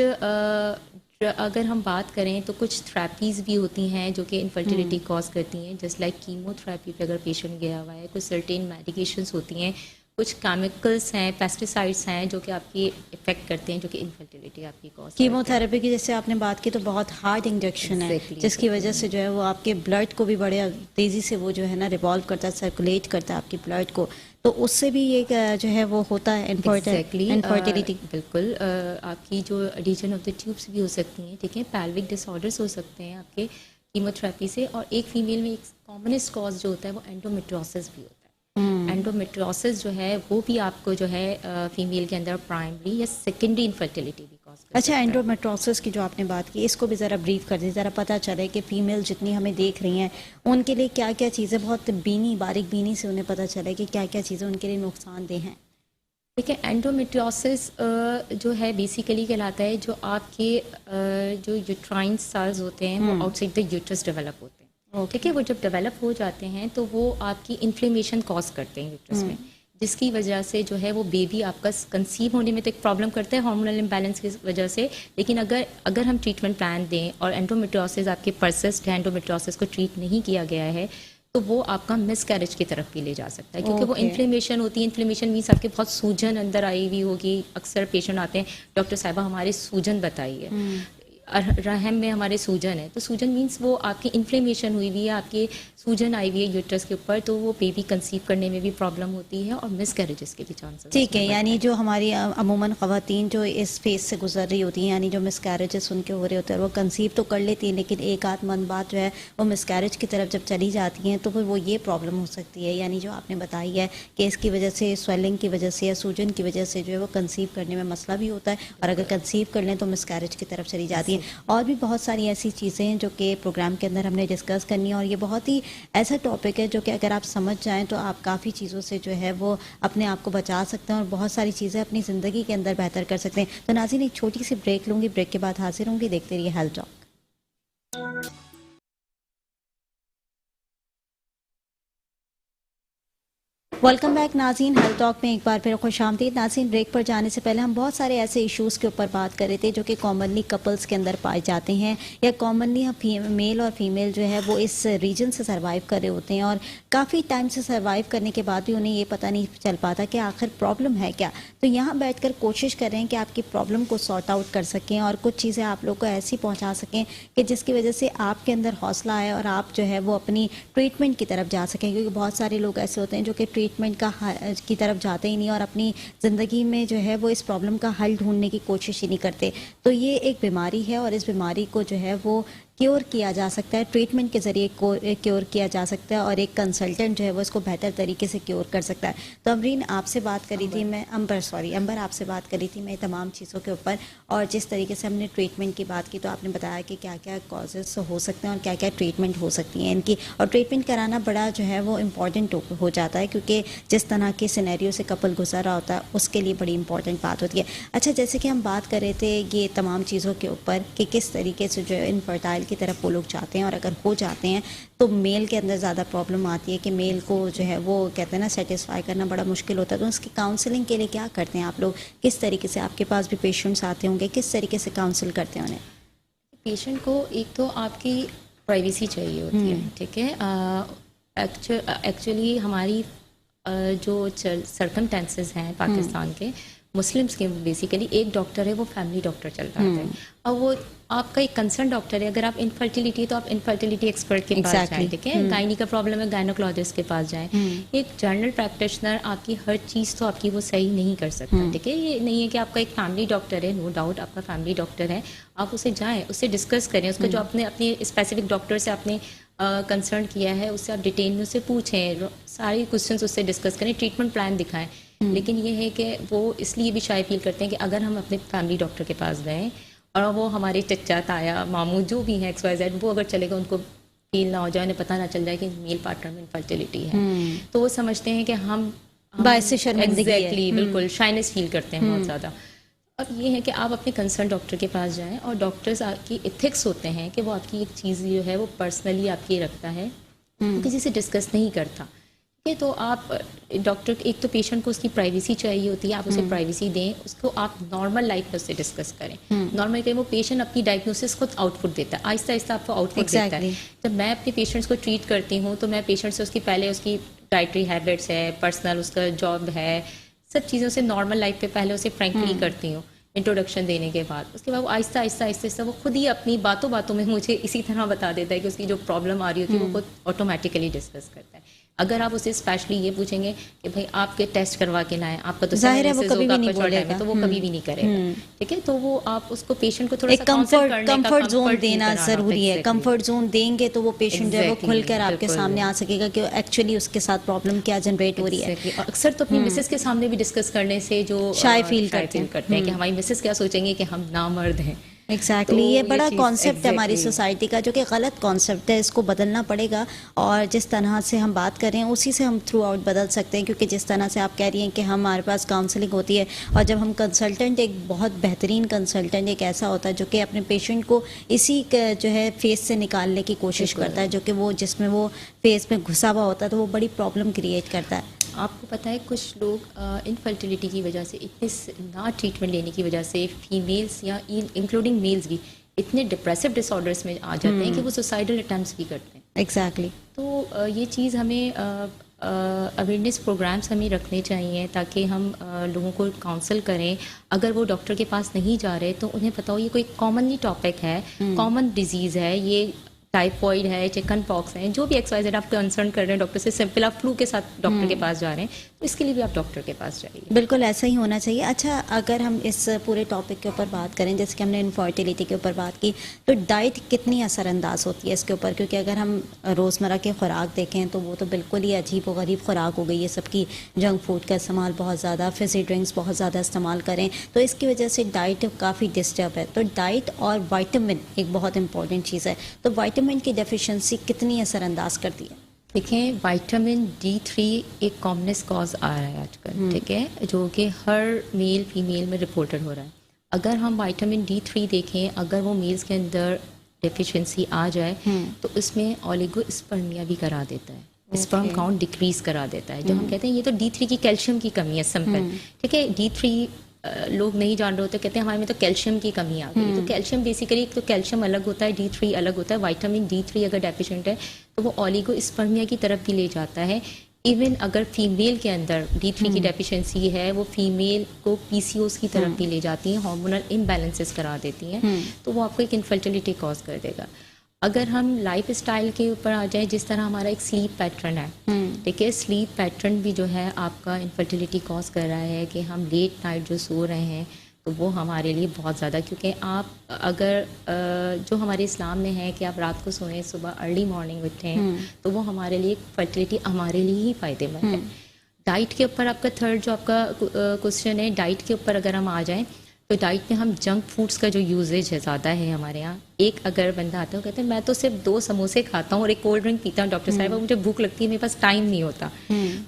اگر ہم بات کریں تو کچھ تھراپیز بھی ہوتی ہیں جو کہ انفرٹیلیٹی کاز کرتی ہیں, جسٹ لائک کیمو تھراپی پہ اگر پیشنٹ گیا ہوا ہے. کچھ سرٹین میڈیکیشنس ہوتی ہیں, کچھ کیمیکلس ہیں, پیسٹیسائڈس ہیں جو کہ آپ کی افیکٹ کرتے ہیں, جو کہ انفرٹیلیٹی آپ کی کاز. کیمو تھراپی کی جیسے آپ نے بات کی تو بہت ہارڈ انجیکشن ہے, جس کی وجہ سے جو ہے وہ آپ کے بلڈ کو بھی بڑے تیزی سے وہ جو ہے نا ریوالو کرتا ہے, سرکولیٹ کرتا ہے آپ کی بلڈ کو, تو اس سے بھی یہ جو ہے وہ ہوتا ہے انفرٹیلیٹی. بالکل, آپ کی جو ایڈیشن آف دا ٹیوبس بھی ہو سکتی ہیں, ٹھیک ہے, پیلوک ڈس آرڈرس ہو سکتے ہیں آپ کے کیمو تھراپی سے. اور ایک فیمیل میں ایک کامنسٹ کاز جو ہوتا ہے وہ اینڈومیٹریوسس بھی ہوتا ہے. اینڈومیٹریوسس جو ہے وہ بھی آپ کو جو ہے فیمیل کے اندر پرائمری یا سیکنڈری انفرٹیلیٹی بھی کاز کرتا ہے. اچھا, اینڈومیٹریوسس کی جو آپ نے بات کی, اس کو بھی ذرا بریف کر دیں, ذرا پتہ چلے کہ فیمیل جتنی ہمیں دیکھ رہی ہیں ان کے لیے کیا کیا چیزیں, بہت باریک بینی سے انہیں پتہ چلے کہ کیا کیا چیزیں ان کے لیے نقصان دہ ہیں. دیکھیں, اینڈومیٹریوسس جو ہے بیسیکلی کہلاتا ہے جو آپ کے جو یوٹرائن سیلز ہوتے ہیں وہ out side the uterus develop ہوتے ہیں. ٹھیک ہے, وہ جب ڈیولپ ہو جاتے ہیں تو وہ آپ کی انفلیمیشن کاز کرتے ہیں یوٹرس میں, جس کی وجہ سے جو ہے وہ بیبی آپ کا کنسیو ہونے میں تو ایک پرابلم کرتا ہے ہارمونل امبیلنس کی وجہ سے. لیکن اگر ہم ٹریٹمنٹ پلان دیں اور اینڈومیٹریوسس آپ کے پرسسٹ ہے, اینڈومیٹریوسس کو ٹریٹ نہیں کیا گیا ہے, تو وہ آپ کا مس کیریج کی طرف بھی لے جا سکتا ہے, کیونکہ وہ انفلیمیشن ہوتی ہے. انفلیمیشن مینس آپ کے بہت سوجن اندر آئی ہوئی ہوگی. اکثر پیشنٹ آتے ہیں, ڈاکٹر صاحبہ ہمارے سوجن بتائیے, رحم میں ہمارے سوجن ہے. تو سوجن مینس وہ آپ کی انفلیمیشن ہوئی ہوئی ہے, آپ کی سوجن آئی ہوئی ہے یوٹرس کے اوپر, تو وہ بیبی کنسیو کرنے میں بھی پرابلم ہوتی ہے اور مس کیریجز کے بھی چانسز. ٹھیک ہے, یعنی جو ہماری عموماً خواتین جو اس فیز سے گزر رہی ہوتی ہیں, یعنی جو مس کیریجز ان کے ہو رہے ہوتے ہیں, وہ کنسیو تو کر لیتی ہیں لیکن ایک آدھ من بات جو ہے وہ مس کیریج کی طرف جب چلی جاتی ہیں تو پھر وہ یہ پرابلم ہو سکتی ہے. یعنی جو آپ نے بتائی ہے کہ اس کی وجہ سے سویلنگ کی وجہ سے یا سوجن کی وجہ سے جو ہے وہ کنسیو کرنے میں مسئلہ بھی ہوتا ہے, اور اگر کنسیو کر لیں تو مس کیریج کی طرف چلی جاتی ہیں. اور بھی بہت ساری ایسی چیزیں ہیں جو کہ پروگرام کے اندر ہم نے ڈسکس کرنی ہے, اور یہ بہت ہی ایسا ٹاپک ہے جو کہ اگر آپ سمجھ جائیں تو آپ کافی چیزوں سے جو ہے وہ اپنے آپ کو بچا سکتے ہیں اور بہت ساری چیزیں اپنی زندگی کے اندر بہتر کر سکتے ہیں. تو ناظرین, ایک چھوٹی سی بریک لوں گی, بریک کے بعد حاضر ہوں گی, دیکھتے رہیے ہیلتھ ٹاک. ویلکم بیک ناظرین, ہیلتھ ٹاک میں ایک بار پھر خوش آمدید. ناظرین, بریک پر جانے سے پہلے ہم بہت سارے ایسے ایشوز کے اوپر بات کر رہے تھے جو کہ کامنلی کپلز کے اندر پائے جاتے ہیں, یا کامنلی میل اور فیمیل جو ہے وہ اس ریجن سے سروائیو کر رہے ہوتے ہیں, اور کافی ٹائم سے سروائیو کرنے کے بعد بھی انہیں یہ پتہ نہیں چل پاتا کہ آخر پرابلم ہے کیا. تو یہاں بیٹھ کر کوشش کریں کہ آپ کی پرابلم کو سارٹ آؤٹ کر سکیں اور کچھ چیزیں آپ لوگ کو ایسی پہنچا سکیں کہ جس کی وجہ سے آپ کے اندر حوصلہ آئے اور آپ جو ہے وہ اپنی ٹریٹمنٹ کی طرف جا سکیں. کیونکہ بہت سارے لوگ ایسے ہوتے ہیں جو کہ ٹریٹمنٹ کی طرف جاتے ہی نہیں اور اپنی زندگی میں جو ہے وہ اس پرابلم کا حل ڈھونڈنے کی کوشش ہی نہیں کرتے. تو یہ ایک بیماری ہے اور اس بیماری کو جو ہے وہ کیور کیا جا سکتا ہے, ٹریٹمنٹ کے ذریعے کیور کیا جا سکتا ہے, اور ایک کنسلٹنٹ جو ہے وہ اس کو بہتر طریقے سے کیور کر سکتا ہے. تو امبرین آپ سے بات کری تھی میں, امبر آپ سے بات کری تھی میں تمام چیزوں کے اوپر, اور جس طریقے سے ہم نے ٹریٹمنٹ کی بات کی تو آپ نے بتایا کہ کیا کیا کازز ہو سکتے ہیں اور کیا کیا ٹریٹمنٹ ہو سکتی ہیں ان کی, اور ٹریٹمنٹ کرانا بڑا جو ہے وہ امپورٹنٹ ہو جاتا ہے کیونکہ جس طرح کے سینیریو سے کپل گزر رہا ہوتا ہے اس کے لیے بڑی امپورٹنٹ بات ہوتی ہے. اچھا, جیسے کہ ہم بات کر رہے تھے یہ تمام چیزوں کے اوپر کہ کس طریقے سے جو ہے انفرٹائل کی طرف وہ لوگ جاتے ہیں, اور اگر ہو جاتے ہیں تو میل کے اندر زیادہ پرابلم آتی ہے کہ میل کو جو ہے وہ کہتے ہیں نا سیٹسفائی کرنا بڑا مشکل ہوتا ہے. تو اس کی کاؤنسلنگ کے لیے کیا کرتے ہیں آپ لوگ, کس طریقے سے آپ کے پاس بھی پیشنٹس آتے ہوں گے, کس طریقے سے کاؤنسل کرتے ہیں انہیں؟ پیشنٹ کو ایک تو آپ کی پرائیویسی چاہیے ہوتی ہے, ٹھیک ہے. ایکچولی ہماری جو سرکمٹینسز ہیں پاکستان کے مسلمس کے بیسیکلی ایک ڈاکٹر ہے وہ فیملی ڈاکٹر چلتا ہے، اور وہ آپ کا ایک کنسرن ڈاکٹر ہے. اگر آپ انفرٹیلیٹی تو آپ انفرٹیلیٹی ایکسپرٹ کے پاس جائیں، ٹھیک ہے. گائنی کا پرابلم ہے گائنوکولوجسٹ کے پاس جائیں. ایک جنرل پریکٹیشنر آپ کی ہر چیز تو آپ کی وہ صحیح نہیں کر سکتا، ٹھیک ہے. یہ نہیں ہے کہ آپ کا ایک فیملی ڈاکٹر ہے، نو ڈاؤٹ آپ کا فیملی ڈاکٹر ہے، آپ اسے جائیں، اس سے ڈسکس کریں. اس کا جو اپنے اسپیسیفک ڈاکٹر سے آپ نے کنسرن کیا ہے اس سے آپ ڈیٹیل میں اسے پوچھیں، ساری کوشچنس اس سے ڈسکس کریں، ٹریٹمنٹ پلان دکھائیں. لیکن یہ ہے کہ وہ اس لیے بھی شاید فیل کرتے ہیں کہ اگر ہم اپنے فیملی ڈاکٹر کے پاس گئے اور وہ ہمارے چچا تایا ماموں جو بھی ہیں ایکس وائی زیڈ، وہ اگر چلے گا ان کو فیل نہ ہو جائے، انہیں پتہ نہ چل جائے کہ میل پارٹنر میں انفرٹیلیٹی ہے، تو وہ سمجھتے ہیں کہ ہم باعث شرمندگی ہے. ایگزیکٹلی بالکل شائنس فیل کرتے ہیں بہت زیادہ. اب یہ ہے کہ آپ اپنے کنسرن ڈاکٹر کے پاس جائیں، اور ڈاکٹرز آپ کی ایتھکس ہوتے ہیں کہ وہ آپ کی ایک چیز جو ہے وہ پرسنلی آپ کی رکھتا ہے، وہ کسی سے ڈسکس نہیں کرتا. ٹھیک ہے، تو آپ ڈاکٹر ایک تو پیشنٹ کو اس کی پرائیویسی چاہیے ہوتی ہے، آپ اسے پرائیویسی دیں، اس کو آپ نارمل لائف میں اس سے ڈسکس کریں. نارمل کہ وہ پیشنٹ اپنی ڈائگنوسس خود آؤٹ پٹ دیتا ہے، آہستہ آہستہ آپ کو آؤٹ پٹ دیتا ہے. جب میں اپنے پیشنٹس کو ٹریٹ کرتی ہوں تو میں پیشنٹ سے اس کی پہلے اس کی ڈائٹری ہیبٹس ہے، پرسنل اس کا جاب ہے، سب چیزوں سے نارمل لائف پہ پہلے اسے فرینکلی کرتی ہوں انٹروڈکشن دینے کے بعد. اس کے بعد وہ آہستہ آہستہ آہستہ آہستہ وہ خود ہی اپنی باتوں میں مجھے اسی طرح بتا دیتا ہے کہ اس کی جو پرابلم آ رہی ہوتی ہے وہ خود آٹومیٹکلی ڈسکس کرتا ہے. اگر آپ اسے اسپیشلی یہ پوچھیں گے کہ بھائی آپ کے ٹیسٹ کروا کے لائیں، آپ کا تو ظاہر ہے وہ کبھی بھی نہیں بولے گا، تو وہ کبھی بھی نہیں کرے گا. ٹھیک ہے، تو وہ آپ اس کو پیشنٹ کو تھوڑا ایک کمفرٹ زون دینا ضروری ہے. کمفرٹ زون دیں گے تو وہ پیشنٹ جو ہے وہ کھل کر آپ کے سامنے آ سکے گا کہ ایکچولی اس کے ساتھ پرابلم کیا جنریٹ ہو رہی ہے. اکثر تو اپنی مسز کے سامنے بھی ڈسکس کرنے سے جو شائع فیل کرتے ہیں کہ ہماری مسز کیا سوچیں گے کہ ہم نامرد ہیں. ایگزیکٹلی یہ بڑا کانسیپٹ ہے ہماری سوسائٹی کا جو کہ غلط کانسیپٹ ہے، اس کو بدلنا پڑے گا. اور جس طرح سے ہم بات کر رہے ہیں اسی سے ہم تھرو آؤٹ بدل سکتے ہیں، کیونکہ جس طرح سے آپ کہہ رہی ہیں کہ ہمارے پاس کاؤنسلنگ ہوتی ہے، اور جب ہم کنسلٹنٹ ایک بہت بہترین کنسلٹنٹ ایک ایسا ہوتا ہے جو کہ اپنے پیشنٹ کو اسی جو ہے فیس سے نکالنے کی کوشش کرتا ہے، جو کہ وہ جس میں وہ فیس میں گھسا ہوا ہوتا ہے تو وہ بڑی پرابلم کریٹ کرتا ہے. آپ کو پتہ ہے کچھ لوگ انفرٹیلیٹی کی وجہ سے اتنے نہ ٹریٹمنٹ لینے کی وجہ سے فیمیلز یا انکلوڈنگ میلز بھی اتنے ڈپریسو ڈس آرڈرس میں آ جاتے ہیں کہ وہ سوسائڈل اٹیمپٹس بھی کرتے ہیں. ایگزیکٹلی. تو یہ چیز ہمیں اویئرنیس پروگرامس ہمیں رکھنے چاہیے تاکہ ہم لوگوں کو کاؤنسل کریں. اگر وہ ڈاکٹر کے پاس نہیں جا رہے تو انہیں پتہ ہو یہ کوئی کامنلی ٹاپک ہے، کامن ڈیزیز ہے، یہ ٹائیفائڈ ہے، چکن پاکس ہیں، جو بھی ایکس وائی زیڈ آپ کنسرن کر رہے ہیں ڈاکٹر سے، سمپل آپ فلو کے ساتھ ڈاکٹر کے پاس جا رہے ہیں تو اس کے لیے بھی آپ ڈاکٹر کے پاس جائیے. بالکل ایسا ہی ہونا چاہیے. اچھا، اگر ہم اس پورے ٹاپک کے اوپر بات کریں، جیسے کہ ہم نے انفرٹیلیٹی کے اوپر بات کی، تو ڈائٹ کتنی اثر انداز ہوتی ہے اس کے اوپر؟ کیونکہ اگر ہم روزمرہ کی خوراک دیکھیں تو وہ تو بالکل ہی عجیب و غریب خوراک ہو گئی ہے سب کی. جنک فوڈ کا استعمال بہت زیادہ، فزی ڈرنکس بہت زیادہ استعمال کریں تو اس کی وجہ سے ڈائٹ کافی ڈسٹرب ہے. تو ڈائٹ اور وائٹامن ایک بہت امپورٹنٹ چیز ہے، تو وائٹامن کی ڈیفیشنسی کتنی اثر انداز کرتی ہے؟ دیکھیں، وائٹامن D3 ایک کامنس کاز آ رہا ہے آج کل، ٹھیک ہے، جو کہ ہر میل فیمیل میں رپورٹڈ ہو رہا ہے. اگر ہم وائٹامن D3 دیکھیں، اگر وہ میلز کے اندر ڈیفیشنسی آ جائے تو اس میں اولیگو اسپرمیا بھی کرا دیتا ہے، اسپرم کاؤنٹ ڈیکریز کرا دیتا ہے. جو ہم کہتے ہیں یہ تو D3 کی کیلشیم کی کمی ہے سمپل، ٹھیک ہے. D3 لوگ نہیں جان رہے ہوتے، کہتے ہیں ہمارے میں تو کیلشیم کی کمی آ گئی. تو کیلشیم بیسیکلی ایک تو کیلشیم الگ ہوتا ہے، D3 الگ ہوتا ہے. وائٹامن D3 اگر ڈیفیشینٹ ہے تو وہ اولیگو اسپرمیا کی طرف بھی لے جاتا ہے. ایون اگر فیمیل کے اندر D3 کی ڈیفیشنسی ہے، وہ فیمیل کو PCOS کی طرف بھی لے جاتی ہیں، ہارمونل امبیلنسز کرا دیتی ہیں، تو وہ آپ کو ایک انفرٹیلیٹی کاز کر دے گا. اگر ہم لائف اسٹائل کے اوپر آ جائیں، جس طرح ہمارا ایک سلیپ پیٹرن ہے، ٹھیک ہے، سلیپ پیٹرن بھی جو ہے آپ کا انفرٹیلیٹی کاز کر رہا ہے کہ ہم لیٹ نائٹ جو سو رہے ہیں تو وہ ہمارے لیے بہت زیادہ، کیونکہ آپ اگر جو ہمارے اسلام میں ہے کہ آپ رات کو سوئیں صبح ارلی مارننگ اٹھیں تو وہ ہمارے لیے فرٹیلیٹی ہمارے لیے ہی فائدے مند ہے. ڈائٹ کے اوپر آپ کا تھرڈ جو آپ کا کوشچن ہے، ڈائٹ کے اوپر اگر ہم آ جائیں تو ڈائٹ میں ہم جنک فوڈس کا جو یوزیج ہے زیادہ ہے ہمارے یہاں. ایک اگر بندہ آتا ہے وہ کہتے ہیں میں تو صرف 2 سموسے کھاتا ہوں اور ایک کولڈ ڈرنک پیتا ہوں ڈاکٹر صاحب، مجھے بھوک لگتی ہے، میرے پاس ٹائم نہیں ہوتا.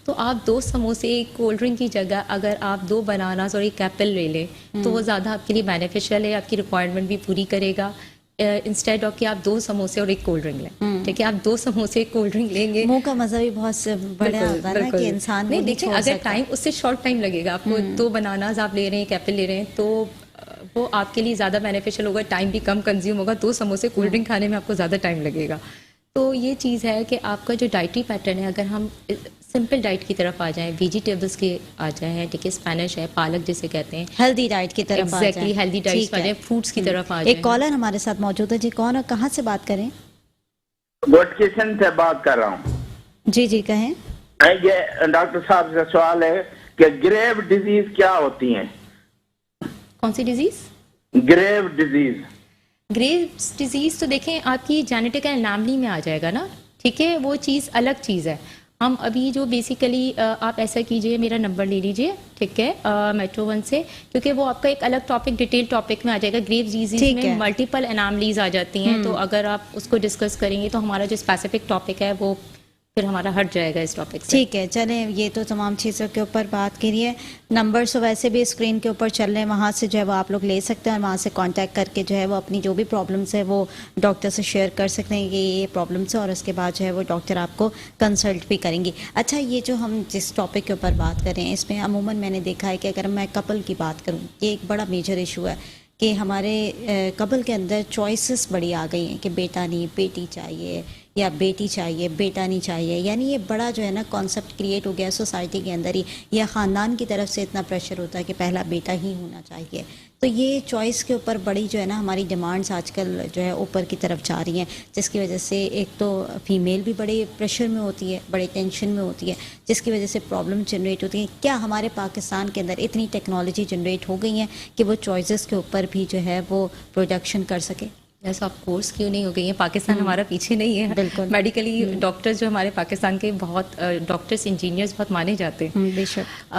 تو آپ 2 سموسے ایک کولڈ ڈرنک کی جگہ اگر آپ 2 بناناز اور ایک ایپل لے لیں تو وہ زیادہ آپ کے لیے بینیفیشیل ہے، آپ کی ریکوائرمنٹ بھی پوری کرے گا، انسٹیڈ آف کہ آپ 2 سموسے اور ایک کولڈ ڈرنک لیں. ٹھیک ہے، آپ 2 سموسے ایک کولڈ ڈرنک لیں گے، منہ کا مزہ بھی بہت بڑا ہوتا ہے نا کہ انسان نہیں دیکھیں، اگر ٹائم اس سے شارٹ ٹائم لگے گا آپ کو، 2 بناناز آپ لے رہے ہیں، ایک ایپل لے رہے ہیں، تو وہ آپ کے لیے زیادہ بینیفیشیل ہوگا، ٹائم بھی کم کنزیوم ہوگا. 2 سموسے کولڈ ڈرنک کھانے میں آپ کو زیادہ ٹائم لگے گا. تو یہ چیز ہے کہ آپ کا جو ڈائٹری پیٹرن ہے، اگر ہم سمپل ڈائٹ کی طرف آ جائیں، ویجیٹیبلس کے آ جائیں، ٹھیک ہے، اسپینش ہے، پالک جسے کہتے ہیں، ہیلدی ڈائٹ کی طرف آ ایگزیکٹلی جائیں. ہیلدی ڈائٹس ٹھیک آ ہے. جائیں، فروٹس کی طرف آ جائیں. ایک کالر ہمارے ساتھ موجود ہے. جی کون اور کہاں سے بات کریں؟ گوٹکیشن سے بات کر رہا ہوں. جی جی کہیں. یہ ڈاکٹر صاحب سے سوال ہے کہ گریو ڈیزیز کیا ہوتی ہیں؟ کون سی ڈیزیز؟ گریو ڈیزیز. گریوز ڈیزیز تو دیکھیں آپ کی جینیٹک اناملی میں آ جائے گا نا، ٹھیک ہے، وہ چیز الگ چیز ہے. ہم ابھی جو بیسیکلی آپ ایسا کیجئے، میرا نمبر لے لیجئے، ٹھیک ہے، میٹرو 1 سے، کیونکہ وہ آپ کا ایک الگ ٹاپک، ڈیٹیل ٹاپک میں آ جائے گا. گریوز ڈیزیز میں ملٹیپل اناملیز آ جاتی ہیں، تو اگر آپ اس کو ڈسکس کریں گے تو ہمارا جو اسپیسیفک ٹاپک ہے وہ پھر ہمارا ہٹ جائے گا اس ٹاپک سے. ٹھیک ہے، چلیں یہ تو تمام چیزوں کے اوپر بات کریے. نمبر سو ویسے بھی اسکرین کے اوپر چل رہے ہیں، وہاں سے جو ہے وہ آپ لوگ لے سکتے ہیں اور وہاں سے کانٹیکٹ کر کے جو ہے وہ اپنی جو بھی پرابلمس ہے وہ ڈاکٹر سے شیئر کر سکتے ہیں کہ یہ پرابلمس ہے، اور اس کے بعد جو ہے وہ ڈاکٹر آپ کو کنسلٹ بھی کریں گی. اچھا، یہ جو ہم جس ٹاپک کے اوپر بات کر رہے ہیں اس میں عموماً میں نے دیکھا ہے کہ اگر میں کپل کی بات کروں، یہ ایک بڑا میجر ایشو ہے کہ ہمارے کپل کے اندر چوائسز بڑی آ گئی ہیں کہ بیٹا نہیں بیٹی چاہیے، یا بیٹی چاہیے بیٹا نہیں چاہیے. یعنی یہ بڑا جو ہے نا کانسیپٹ کریٹ ہو گیا سوسائٹی کے اندر ہی، یا خاندان کی طرف سے اتنا پریشر ہوتا ہے کہ پہلا بیٹا ہی ہونا چاہیے. تو یہ چوائس کے اوپر بڑی جو ہے نا ہماری ڈیمانڈس آج کل جو ہے اوپر کی طرف جا رہی ہیں، جس کی وجہ سے ایک تو فیمیل بھی بڑے پریشر میں ہوتی ہے، بڑے ٹینشن میں ہوتی ہے، جس کی وجہ سے پرابلم جنریٹ ہوتی ہیں. کیا ہمارے پاکستان کے اندر اتنی ٹیکنالوجی جنریٹ ہو گئی ہیں کہ وہ چوائسز کے اوپر بھی جو ہے وہ پروڈکشن کر سکے؟ یس آف کورس، کیوں نہیں ہو گئی ہیں. پاکستان ہمارا پیچھے نہیں ہے. بالکل. میڈیکلی ڈاکٹرز جو ہمارے پاکستان کے بہت ڈاکٹرز انجینئرز بہت مانے جاتے ہیں. بے شک.